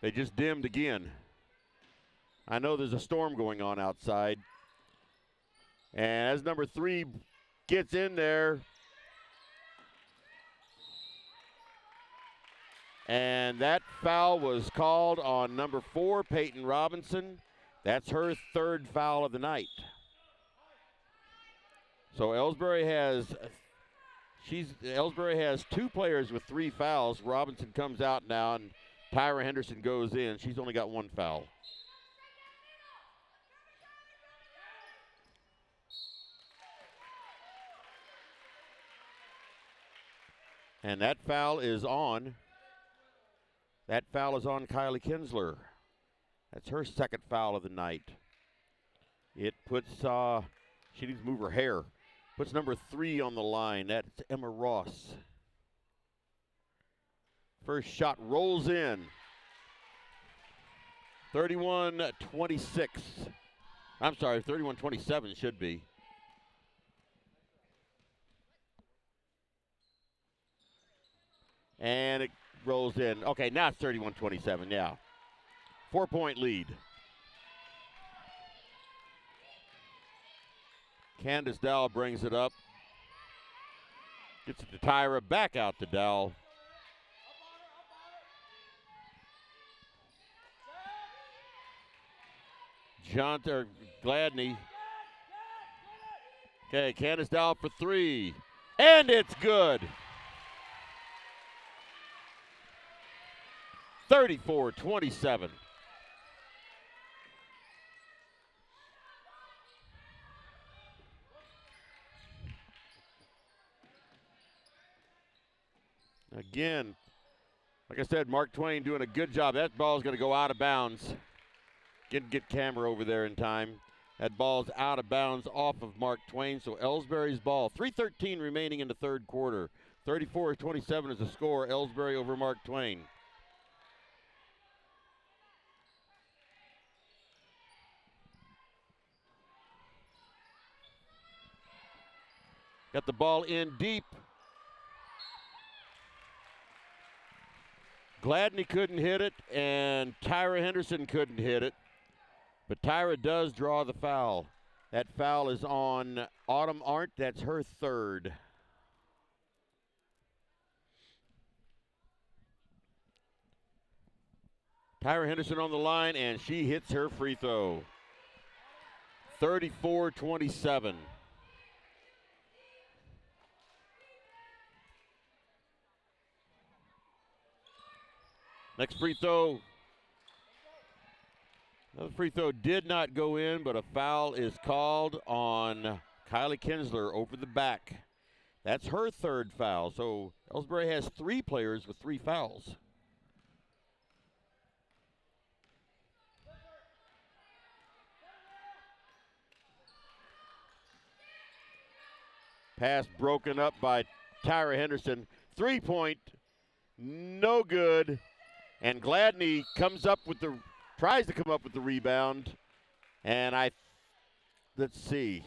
They just dimmed again. I know there's a storm going on outside. And as number 3 gets in there, and that foul was called on number 4, Peyton Robinson. That's her third foul of the night. So Elsberry has 2 players with 3 fouls. Robinson comes out now, and Tyra Henderson goes in. She's only got 1 foul. And that foul is on. That foul is on Kylie Kinsler. That's her second foul of the night. It puts, she needs to move her hair. Puts number 3 on the line. That's Emma Ross. First shot rolls in. 31-26. I'm sorry, 31-27 should be. And it rolls in. Okay, now it's 31-27, yeah. 4-point lead. Candace Dowell brings it up. Gets it to Tyra, back out to Dowell. Gladney. Okay, Candace Dowell for 3. And it's good. 34-27. Again, like I said, Mark Twain doing a good job. That ball is going to go out of bounds. Get camera over there in time. That ball's out of bounds off of Mark Twain, so Elsberry's ball. 3:13 remaining in the third quarter. 34-27 is the score. Elsberry over Mark Twain. Got the ball in deep. Gladney couldn't hit it, and Tyra Henderson couldn't hit it. But Tyra does draw the foul. That foul is on Autumn Arndt. That's her third. Tyra Henderson on the line, and she hits her free throw. 34-27. Next free throw. Another free throw did not go in, but a foul is called on Kylie Kinsler over the back. That's her third foul. So Elsberry has 3 players with 3 fouls. Pass broken up by Tyra Henderson. 3-point, no good. And Gladney tries to come up with the rebound. And let's see.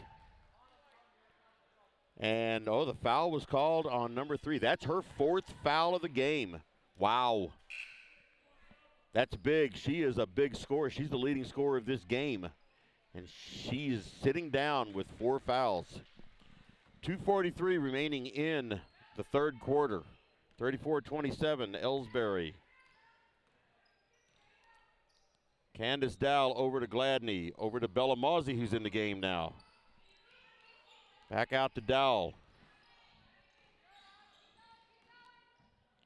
And, the foul was called on number 3. That's her 4th foul of the game. Wow. That's big. She is a big scorer. She's the leading scorer of this game. And she's sitting down with 4 fouls. 2:43 remaining in the third quarter. 34-27, Elsberry. Candace Dowell over to Gladney, over to Bella Mawsey, who's in the game now. Back out to Dowell.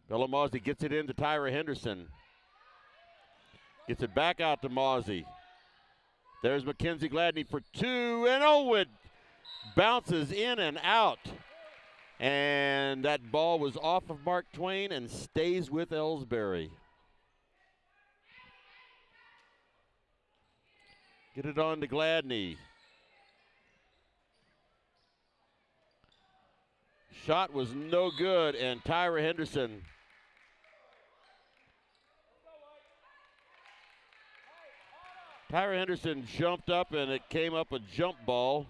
Bella Mawsey gets it into Tyra Henderson. Gets it back out to Mawsey. There's Mackenzie Gladney for 2, and it bounces in and out. And that ball was off of Mark Twain and stays with Elsberry. Get it on to Gladney. Shot was no good, and Tyra Henderson jumped up, and it came up a jump ball.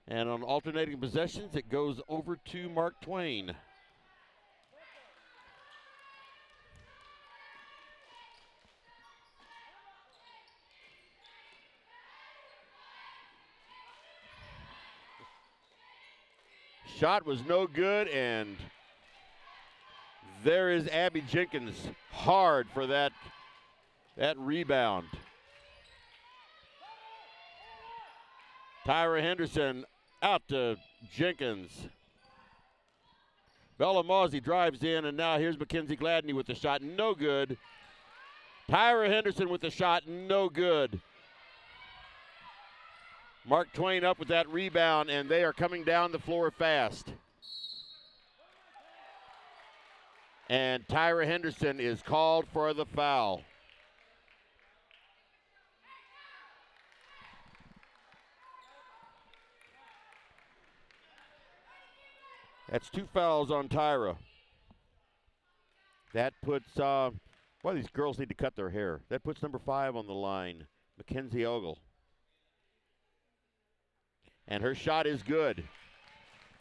And on alternating possessions, it goes over to Mark Twain. Shot was no good, and there is Abby Jenkins hard for that rebound. Tyra Henderson out to Jenkins. Bella Mawsey drives in, and now here's Mackenzie Gladney with the shot. No good. Tyra Henderson with the shot. No good. Mark Twain up with that rebound, and they are coming down the floor fast. And Tyra Henderson is called for the foul. That's 2 fouls on Tyra. That puts, boy, these girls need to cut their hair. That puts number 5 on the line, Mackenzie Ogle. And her shot is good.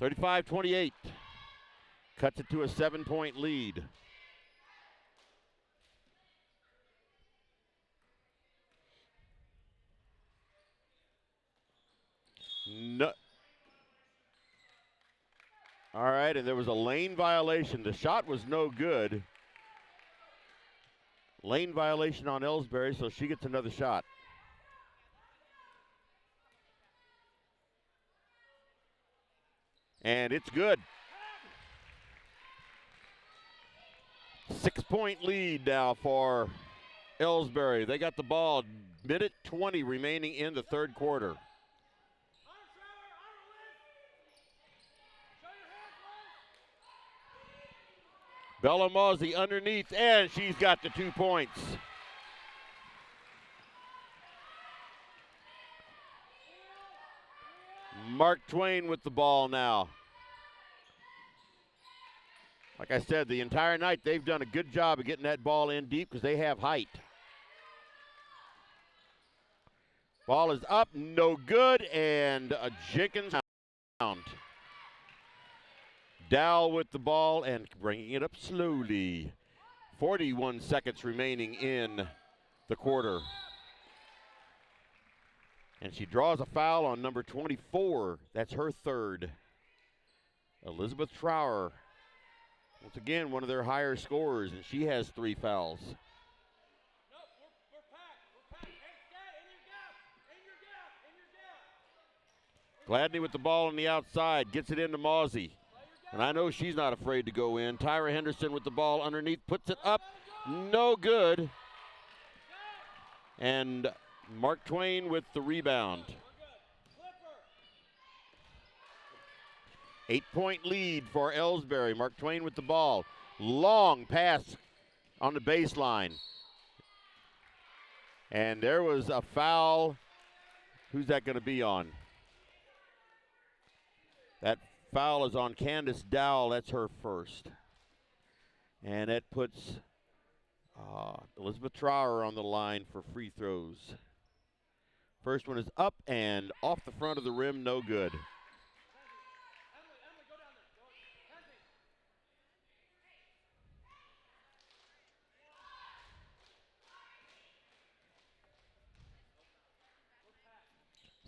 35-28. Cuts it to a 7-point lead. No. All right, and there was a lane violation. The shot was no good. Lane violation on Elsberry, so she gets another shot. And it's good. 6-point lead now for Elsberry. They got the ball. Minute 20 remaining in the third quarter. Bella Mozzie underneath, and she's got the 2 points. Mark Twain with the ball now. Like I said, the entire night they've done a good job of getting that ball in deep because they have height. Ball is up, no good, and Jenkins down. Dow with the ball and bringing it up slowly. 41 seconds remaining in the quarter. And she draws a foul on number 24. That's her third. Elizabeth Trower, once again, one of their higher scorers, and she has 3 fouls. Gladney with the ball on the outside, gets it into Mozzie. And I know she's not afraid to go in. Tyra Henderson with the ball underneath, puts it up, no good. And Mark Twain with the rebound. 8-point lead for Elsberry. Mark Twain with the ball. Long pass on the baseline. And there was a foul. Who's that going to be on? That foul is on Candace Dowell. That's her first. And that puts Elizabeth Trower on the line for free throws. First one is up and off the front of the rim, no good.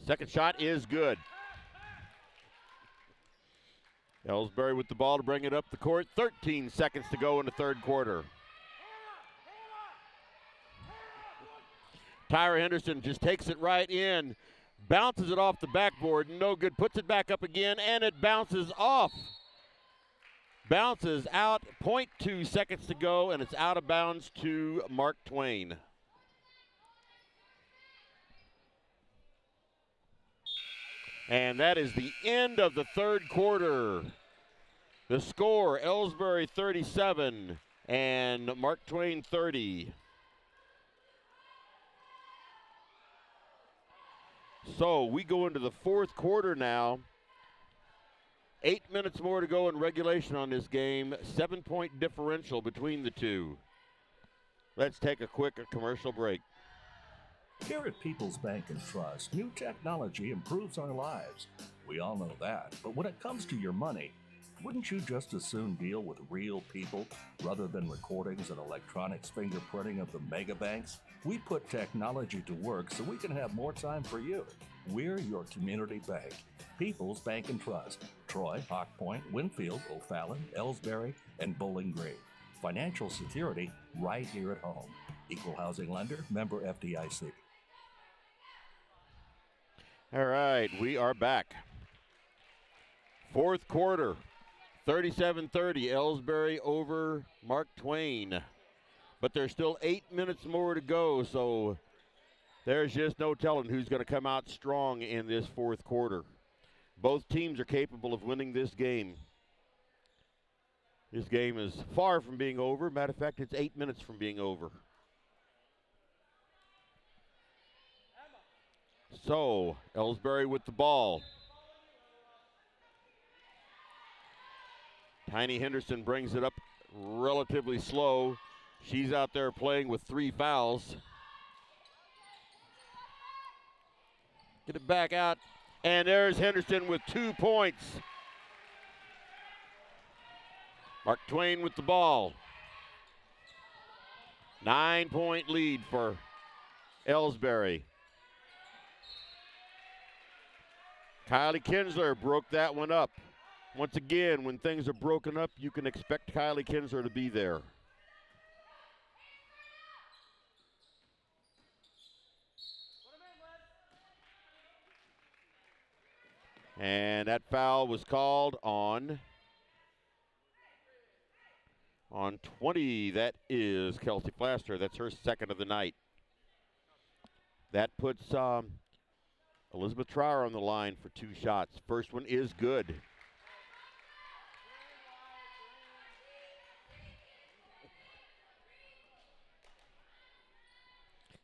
Second shot is good. Elsberry with the ball to bring it up the court. 13 seconds to go in the third quarter. Tyra Henderson just takes it right in, bounces it off the backboard, no good, puts it back up again, and it bounces off. Bounces out, 0.2 seconds to go, and it's out of bounds to Mark Twain. And that is the end of the third quarter. The score, Elsberry 37 and Mark Twain 30. So we go into the fourth quarter now. 8 minutes more to go in regulation on this game. 7-point differential between the two. Let's take a quick commercial break. Here at People's Bank and Trust, new technology improves our lives. We all know that. But when it comes to your money, wouldn't you just as soon deal with real people rather than recordings and electronics fingerprinting of the mega banks? We put technology to work so we can have more time for you. We're your community bank. People's Bank and Trust. Troy, Hawk Point, Winfield, O'Fallon, Elsberry, and Bowling Green. Financial security right here at home. Equal housing lender, member FDIC. All right, we are back. Fourth quarter, 37-30, Elsberry over Mark Twain. But there's still 8 minutes more to go, so there's just no telling who's going to come out strong in this fourth quarter. Both teams are capable of winning this game. This game is far from being over. Matter of fact, it's 8 minutes from being over. So, Elsberry with the ball. Tiny Henderson brings it up relatively slow. She's out there playing with 3 fouls. Get it back out, and there's Henderson with 2 points. Mark Twain with the ball. 9-point lead for Elsberry. Kylie Kinsler broke that one up. Once again, when things are broken up, you can expect Kylie Kinsler to be there. And that foul was called on 20. That is Kelsey Flaster. That's her second of the night. That puts Elizabeth Trower on the line for 2 shots. First one is good.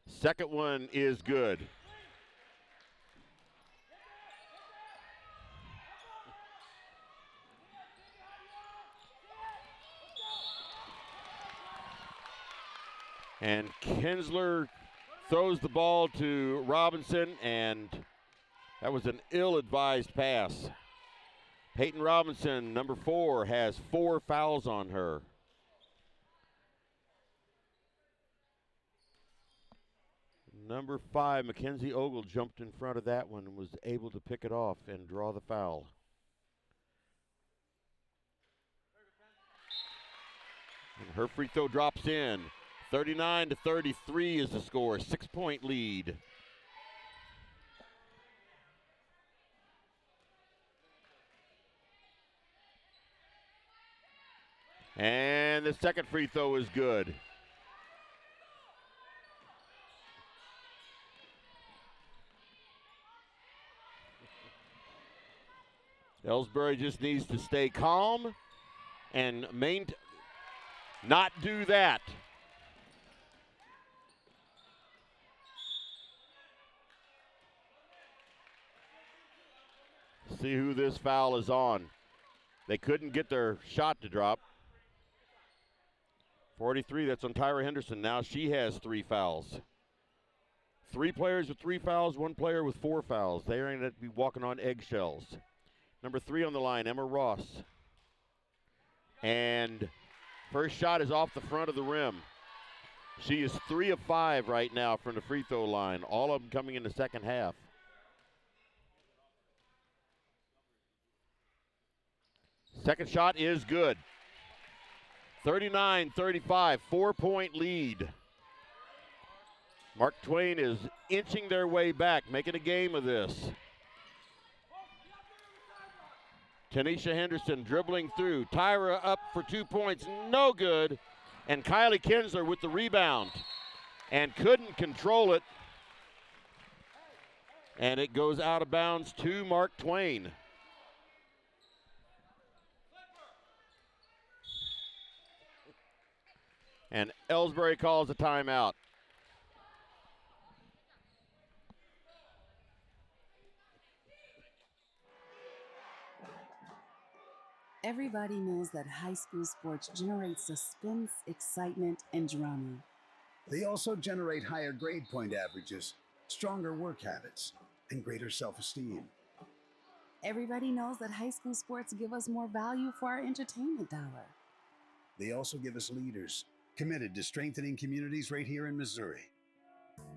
Second one is good. And Kinsler throws the ball to Robinson, and that was an ill-advised pass. Peyton Robinson, number 4, has 4 fouls on her. Number 5, Mackenzie Ogle, jumped in front of that one and was able to pick it off and draw the foul. And her free throw drops in. 39-33 is the score, 6-point lead. And the second free throw is good. Elsberry just needs to stay calm and not do that. See who this foul is on. They couldn't get their shot to drop. 43, that's on Tyra Henderson. Now she has 3 fouls. 3 players with 3 fouls, 1 player with 4 fouls. They're going to be walking on eggshells. Number 3 on the line, Emma Ross. And first shot is off the front of the rim. She is 3 of 5 right now from the free throw line, all of them coming in the second half. Second shot is good. 39-35, 4-point lead. Mark Twain is inching their way back, making a game of this. Tanisha Henderson dribbling through. Tyra up for 2 points, no good. And Kylie Kinsler with the rebound and couldn't control it. And it goes out of bounds to Mark Twain. And Elsberry calls a timeout. Everybody knows that high school sports generate suspense, excitement, and drama. They also generate higher grade point averages, stronger work habits, and greater self-esteem. Everybody knows that high school sports give us more value for our entertainment dollar. They also give us leaders committed to strengthening communities right here in Missouri.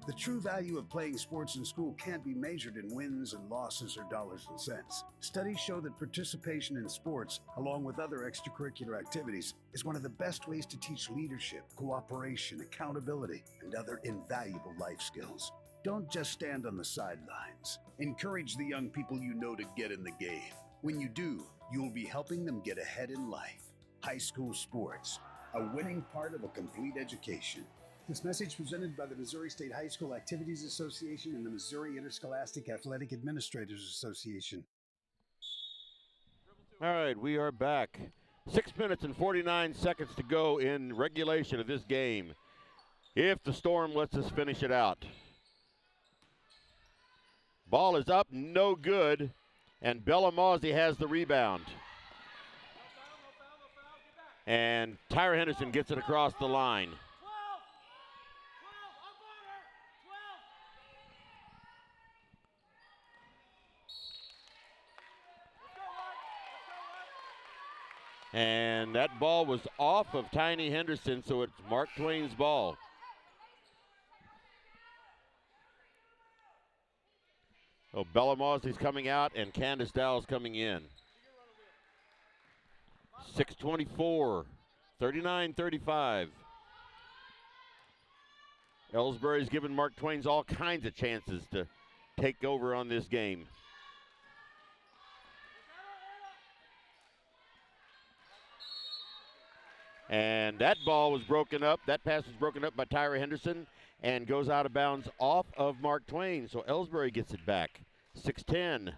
The true value of playing sports in school can't be measured in wins and losses or dollars and cents. Studies show that participation in sports, along with other extracurricular activities, is one of the best ways to teach leadership, cooperation, accountability, and other invaluable life skills. Don't just stand on the sidelines. Encourage the young people you know to get in the game. When you do, you'll be helping them get ahead in life. High school sports, a winning part of a complete education. This message presented by the Missouri State High School Activities Association and the Missouri Interscholastic Athletic Administrators Association. All right, we are back. 6 minutes and 49 seconds to go in regulation of this game, if the Storm lets us finish it out. Ball is up, no good, and Bellamazzi has the rebound. And Tyra Henderson gets it across the line. And that ball was off of Tiny Henderson, so it's Mark Twain's ball. So Bellamazzi's coming out and Candace Dowell's coming in. 6:24, 39-35. Elsberry's given Mark Twain's all kinds of chances to take over on this game. And that ball was broken up. That pass was broken up by Tyra Henderson and goes out of bounds off of Mark Twain. So Elsberry gets it back. 6:10.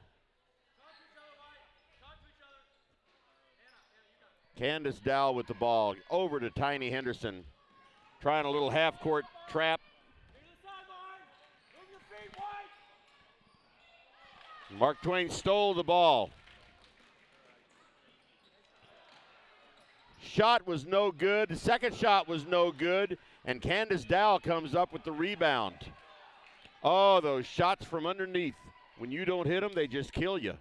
Candace Dowell with the ball. Over to Tiny Henderson. Trying a little half-court trap. Mark Twain stole the ball. Shot was no good. The second shot was no good. And Candace Dowell comes up with the rebound. Oh, those shots from underneath. When you don't hit them, they just kill you.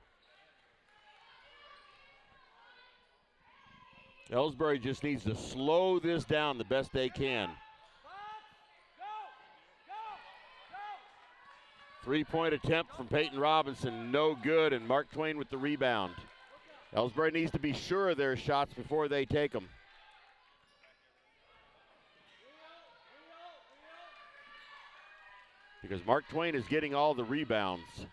Elsberry just needs to slow this down the best they can. 3-point attempt from Peyton Robinson, no good, and Mark Twain with the rebound. Elsberry needs to be sure of their shots before they take them. Because Mark Twain is getting all the rebounds.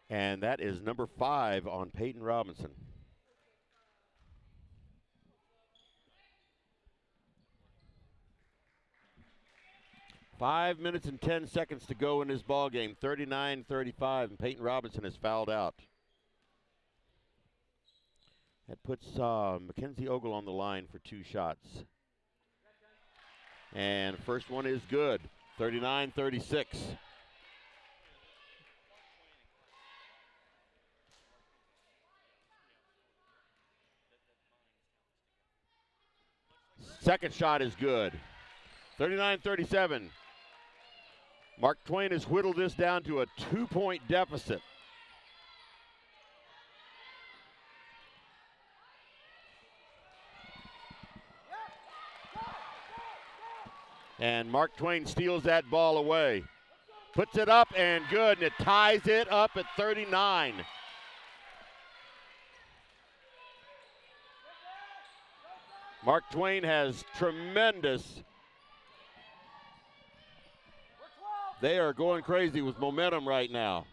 And that is number 5 on Peyton Robinson. Five minutes and 10 seconds to go in this ball game. 39-35, and Peyton Robinson is fouled out. That puts Mackenzie Ogle on the line for 2 shots. And first one is good. 39-36. Second shot is good. 39-37. Mark Twain has whittled this down to a 2-point deficit. And Mark Twain steals that ball away. Puts it up and good, and it ties it up at 39. Mark Twain has tremendous. They are going crazy with momentum right now.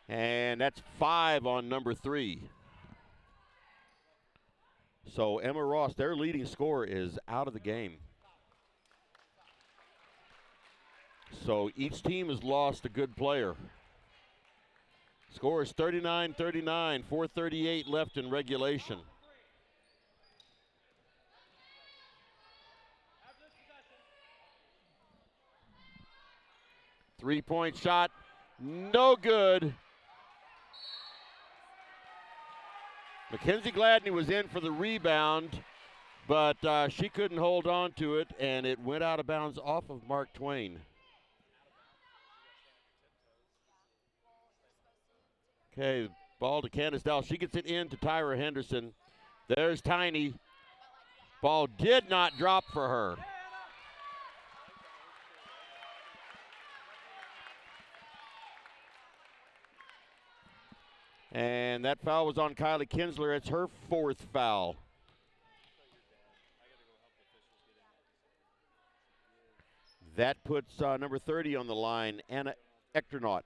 And that's 5 on number 3. So Emma Ross, their leading scorer, is out of the game. So each team has lost a good player. Score is 39-39, 4:38 left in regulation. Three-point shot, no good. Mackenzie Gladney was in for the rebound, but she couldn't hold on to it, and it went out of bounds off of Mark Twain. Okay, ball to Candace Dowell. She gets it in to Tyra Henderson. There's Tiny. Ball did not drop for her. And that foul was on Kylie Kinsler. It's her 4th foul. That puts number 30 on the line, Anna Echternaut.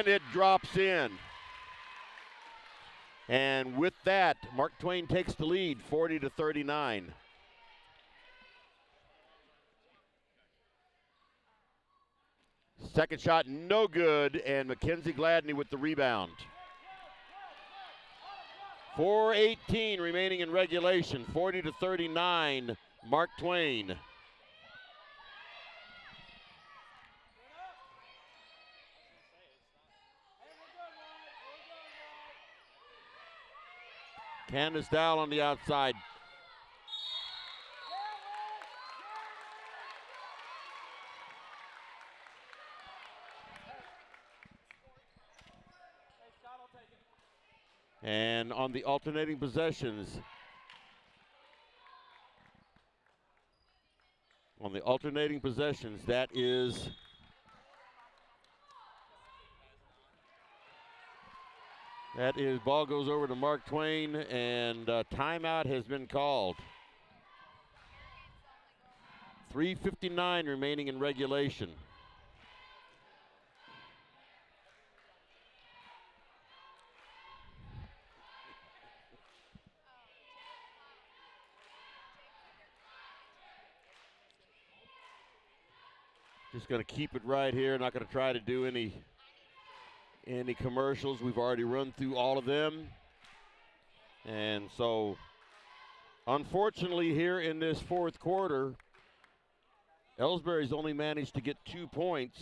and it drops in. And with that, Mark Twain takes the lead, 40-39. Second shot, no good, and Mackenzie Gladney with the rebound. 4:18 remaining in regulation, 40-39, Mark Twain. Candace Dowell on the outside. And on the alternating possessions, that is ball goes over to Mark Twain, and timeout has been called. 3:59 remaining in regulation. Just going to keep it right here. Not going to try to do any commercials. We've already run through all of them. And so, unfortunately, here in this fourth quarter, Elsberry's only managed to get 2 points,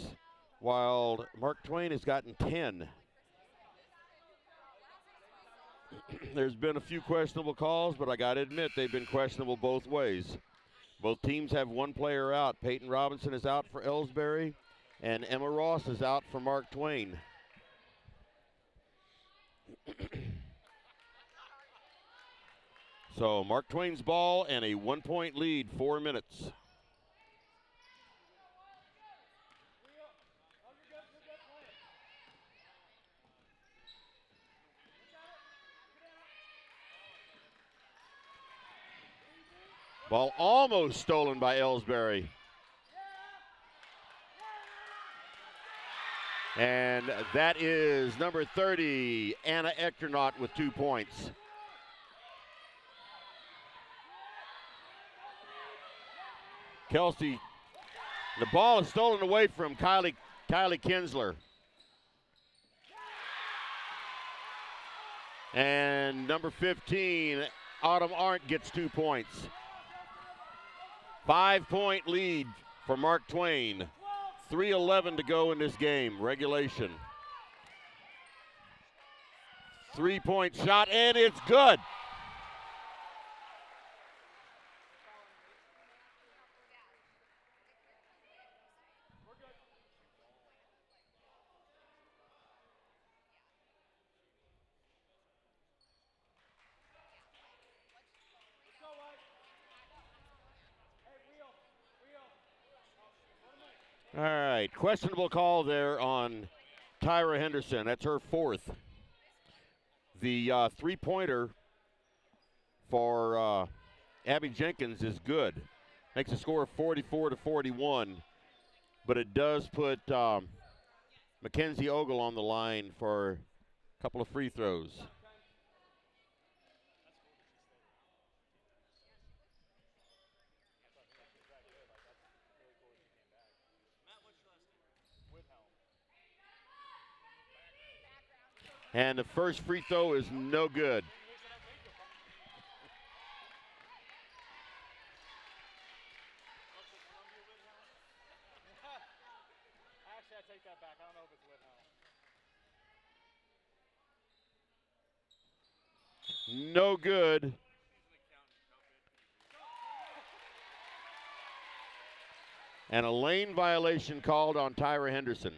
while Mark Twain has gotten 10. There's been a few questionable calls, but I got to admit they've been questionable both ways. Both teams have one player out. Peyton Robinson is out for Elsberry, and Emma Ross is out for Mark Twain. So Mark Twain's ball and a 1-point lead, 4 minutes. Ball almost stolen by Elsberry. And that is number 30, Anna Echternaut with 2 points. Kelsey, the ball is stolen away from Kylie Kinsler. And number 15, Autumn Arndt gets 2 points. 5-point lead for Mark Twain. 3:11 to go in this game, regulation. 3-point shot, and it's good. All right, questionable call there on Tyra Henderson. That's her 4th. The three-pointer for Abby Jenkins is good. Makes a score of 44-41, but it does put Mackenzie Ogle on the line for a couple of free throws. And the first free throw is no good. Actually, I take that back. I don't know if it's Whitnell. No good. And a lane violation called on Tyra Henderson.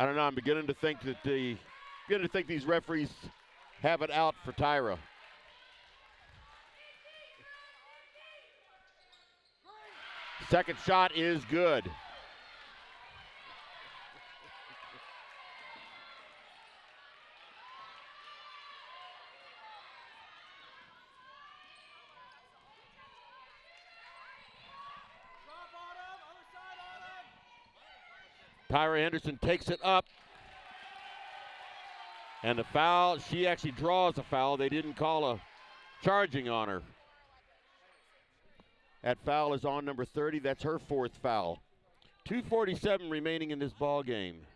I don't know. I'm beginning to think that these referees have it out for Tyra. Second shot is good. Tyra Henderson takes it up. And the foul, she actually draws a foul. They didn't call a charging on her. That foul is on number 30. That's her fourth foul. 2:47 remaining in this ball game.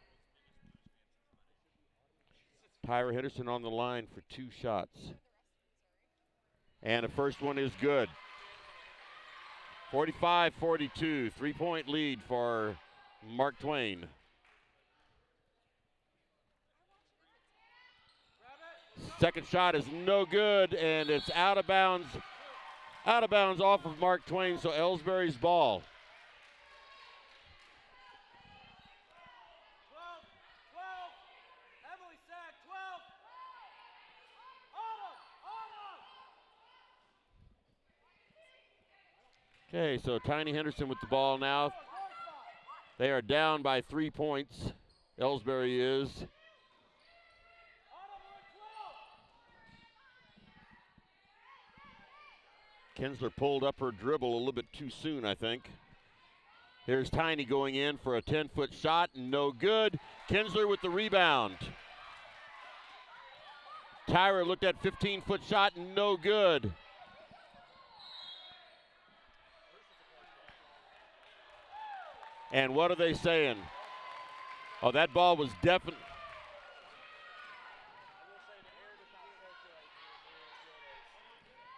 Tyra Henderson on the line for 2 shots. And the first one is good. 45-42, 3-point lead for Mark Twain. Second shot is no good, and it's out of bounds off of Mark Twain, so Elsberry's ball. Okay, so Tiny Henderson with the ball now. They are down by 3 points. Elsberry is. Kinsler pulled up her dribble a little bit too soon, I think. Here's Tiny going in for a 10-foot shot, no good. Kinsler with the rebound. Tyra looked at 15-foot shot, no good. And what are they saying? Oh, that ball was definitely.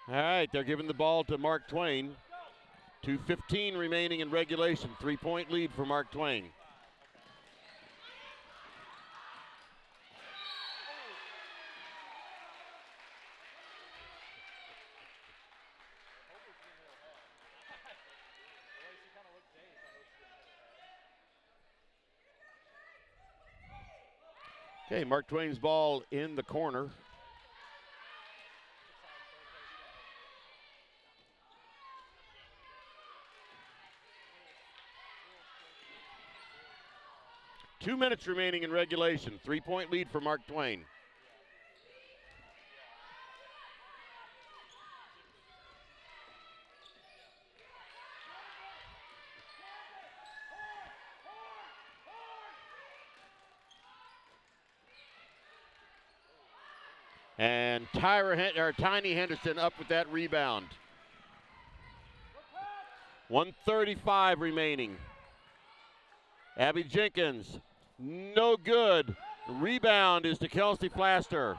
All right, they're giving the ball to Mark Twain. 2:15 remaining in regulation. 3-point lead for Mark Twain. Okay, Mark Twain's ball in the corner. Two minutes remaining in regulation. 3-point lead for Mark Twain. And Tiny Henderson up with that rebound. 1:35 remaining. Abby Jenkins, no good. Rebound is to Kelsey Flaster.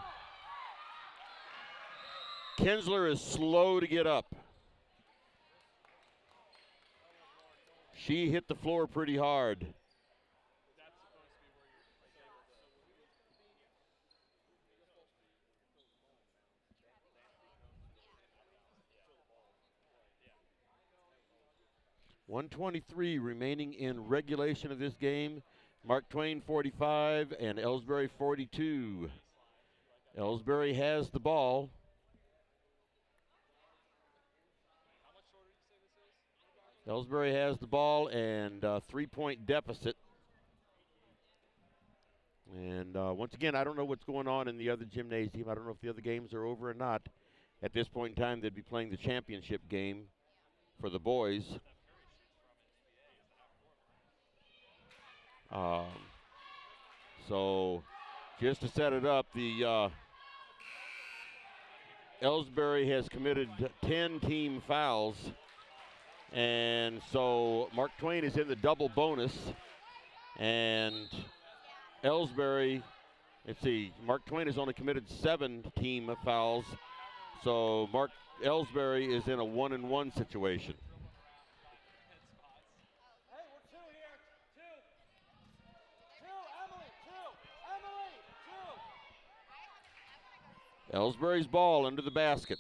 Kinsler is slow to get up. She hit the floor pretty hard. .123 remaining in regulation of this game. Mark Twain 45 and Elsberry 42. Elsberry has the ball. Elsberry has the ball and 3-point deficit. And once again, I don't know what's going on in the other gymnasium. I don't know if the other games are over or not. At this point in time, they'd be playing the championship game for the boys. So just to set it up, the Elsberry has committed 10 team fouls. And so Mark Twain is in the double bonus. And Elsberry, let's see, Mark Twain has only committed 7 team fouls. So Mark Elsberry is in a 1-and-1 situation. Elsberry's ball under the basket.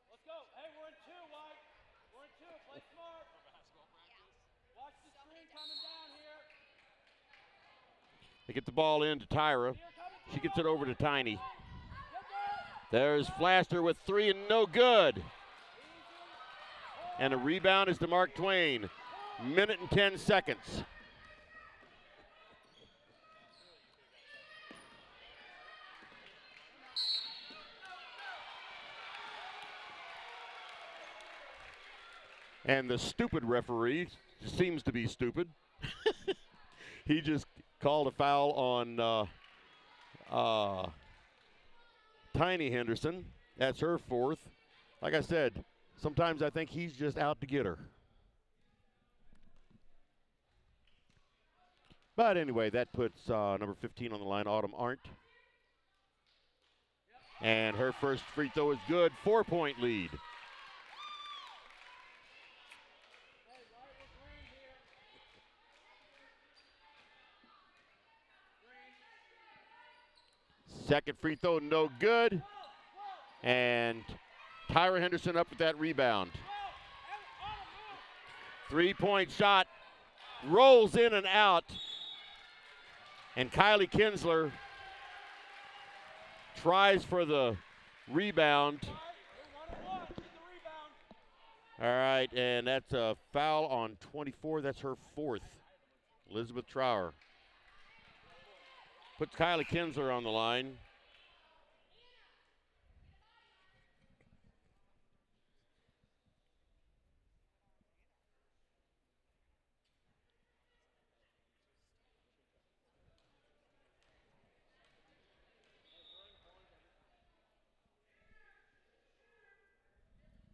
Let's go. Hey, we're in 2, White. We're in 2. Play smart. Watch the screen coming down here. They get the ball in to Tyra. She gets it over to Tiny. There's Flaster with 3 and no good. And a rebound is to Mark Twain. Minute and 10 seconds. And the stupid referee seems to be stupid. He just called a foul on Tiny Henderson. That's her fourth. Like I said, sometimes I think he's just out to get her. But anyway, that puts number 15 on the line, Autumn Arndt. And her first free throw is good. 4-point lead. Second free throw, no good. And Tyra Henderson up with that rebound. 3-point shot, rolls in and out. And Kylie Kinsler tries for the rebound. All right, and that's a foul on 24. That's her fourth. Elizabeth Trower puts Kylie Kinsler on the line.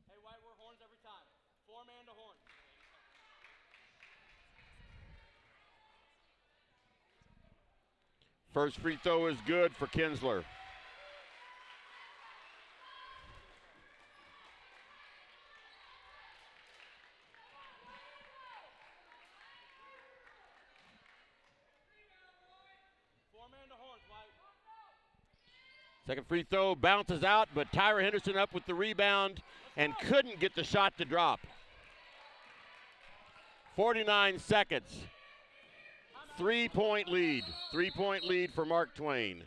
Hey, White, we're horns every time. 4-man to horn. First free throw is good for Kinsler. Second free throw bounces out, but Tyra Henderson up with the rebound and couldn't get the shot to drop. 49 seconds. 3-point lead. 3-point lead for Mark Twain.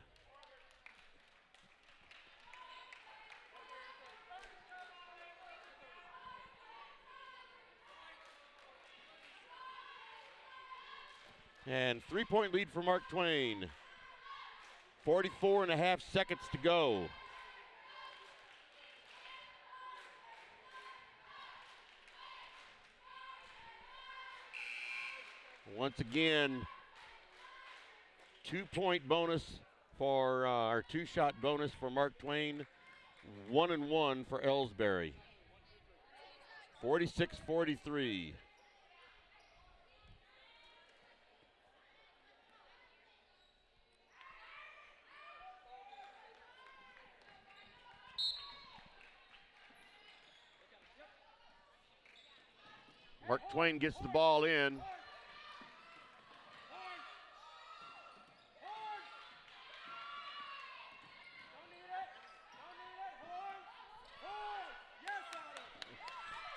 And 3-point lead for Mark Twain. 44.5 seconds to go. Once again, 2-point bonus for our 2-shot bonus for Mark Twain. 1-1 for Elsberry. 46-43. Mark Twain gets the ball in. Horn!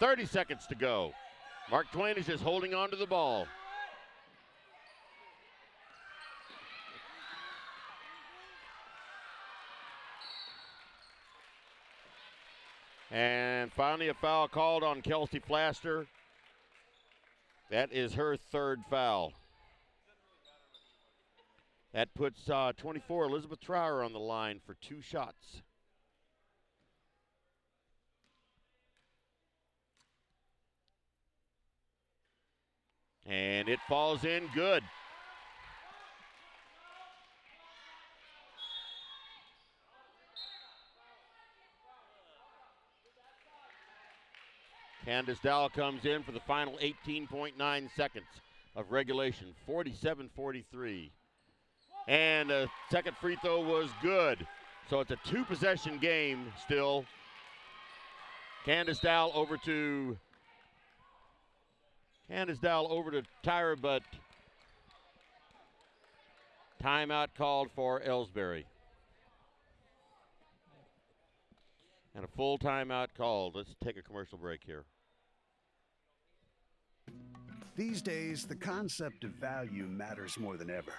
30 seconds to go. Mark Twain is just holding on to the ball. And finally a foul called on Kelsey Flaster. That is her third foul. That puts 24 Elizabeth Trower on the line for 2 shots. And it falls in good. Candace Dowell comes in for the final 18.9 seconds of regulation, 47-43. And the second free throw was good. So it's a 2-possession game still. Candace Dowell over to Tyra, but timeout called for Elsberry. And a full timeout called. Let's take a commercial break here. These days, the concept of value matters more than ever.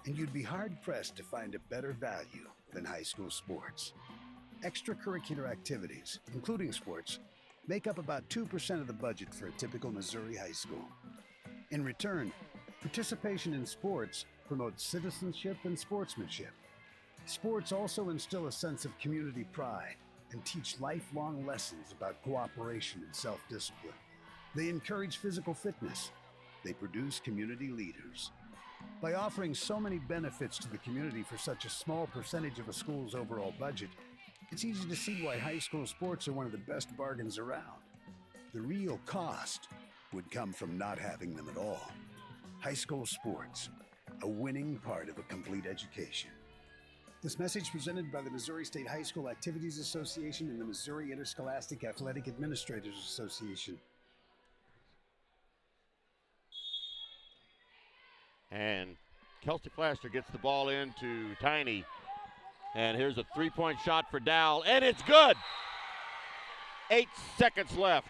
And you'd be hard-pressed to find a better value than high school sports. Extracurricular activities, including sports, make up about 2% of the budget for a typical Missouri high school. In return, participation in sports promotes citizenship and sportsmanship. Sports also instill a sense of community pride and teach lifelong lessons about cooperation and self-discipline. They encourage physical fitness. They produce community leaders. By offering so many benefits to the community for such a small percentage of a school's overall budget, it's easy to see why high school sports are one of the best bargains around. The real cost would come from not having them at all. High school sports, a winning part of a complete education. This message presented by the Missouri State High School Activities Association and the Missouri Interscholastic Athletic Administrators Association. And Kelsey Plaster gets the ball into Tiny. And here's a three-point shot for Dow, and it's good! 8 seconds left.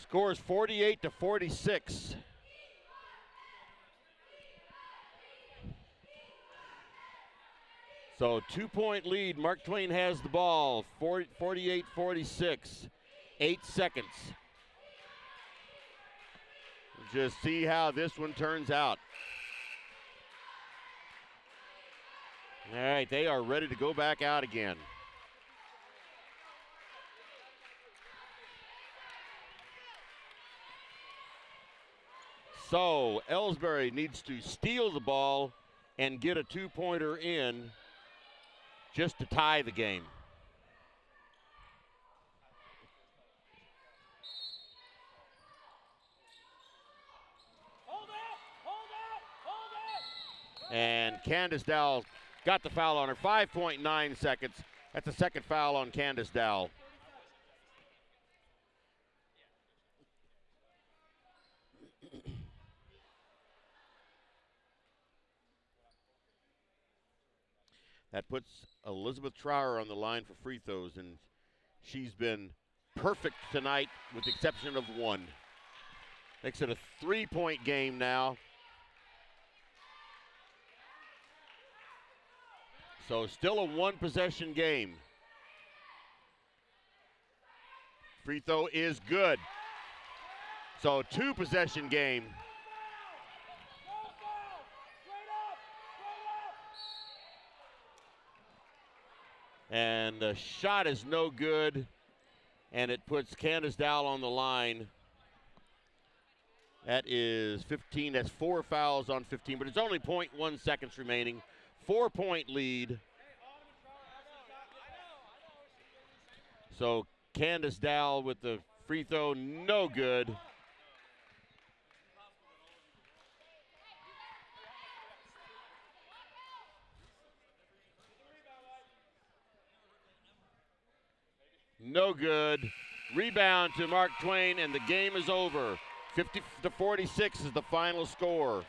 Scores 48-46. So 2-point lead. Mark Twain has the ball. 48-46. 8 seconds. Just see how this one turns out. All right, they are ready to go back out again. So Elsberry needs to steal the ball and get a two-pointer in just to tie the game. And Candace Dowell got the foul on her. 5.9 seconds. That's the second foul on Candace Dowell. That puts Elizabeth Trower on the line for free throws, and she's been perfect tonight with the exception of one. Makes it a 3-point game now. So still a one-possession game. Free throw is good. So two-possession game. And the shot is no good, and it puts Candace Dowell on the line. That is 15. That's 4 fouls on 15, but it's only 0.1 seconds remaining. 4-point lead. So Candace Dowell with the free throw, no good. No good. Rebound to Mark Twain, and the game is over. 50-46 is the final score.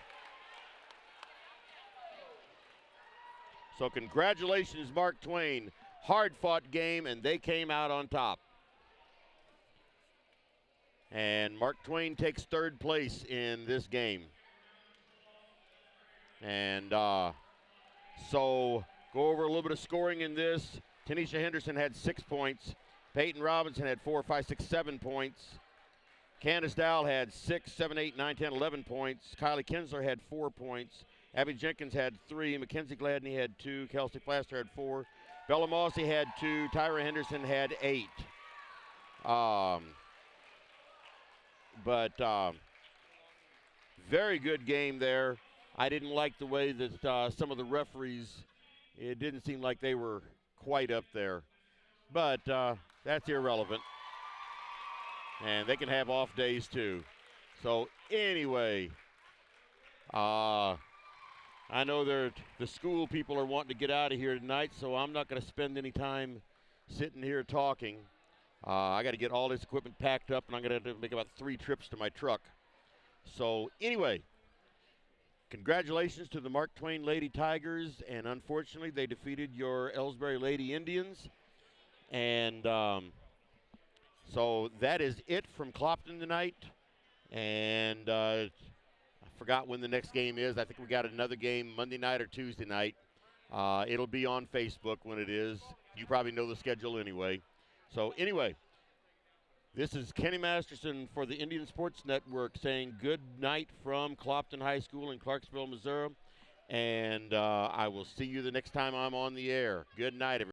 So congratulations, Mark Twain. Hard-fought game, and they came out on top. And Mark Twain takes third place in this game. And so go over a little bit of scoring in this. Tanisha Henderson had 6 points. Peyton Robinson had 4, 5, 6, 7 points. Candace Dowell had 6, 7, 8, 9, 10, 11 points. Kylie Kinsler had 4 points. Abby Jenkins had 3. Mackenzie Gladney had 2. Kelsey Plaster had 4. Bella Mossy had 2. Tyra Henderson had 8. Very good game there. I didn't like the way that some of the referees, it didn't seem like they were quite up there. But that's irrelevant. And they can have off days too. So anyway, I know the school people are wanting to get out of here tonight, so I'm not going to spend any time sitting here talking. I got to get all this equipment packed up, and I'm going to have to make about 3 trips to my truck. So anyway, congratulations to the Mark Twain Lady Tigers, and unfortunately they defeated your Elsberry Lady Indians. And so that is it from Clopton tonight. And I forgot when the next game is. I think we got another game Monday night or Tuesday night. It'll be on Facebook when it is. You probably know the schedule anyway. So anyway, this is Kenny Masterson for the Indian Sports Network saying good night from Clopton High School in Clarksville, Missouri. And I will see you the next time I'm on the air. Good night, everybody.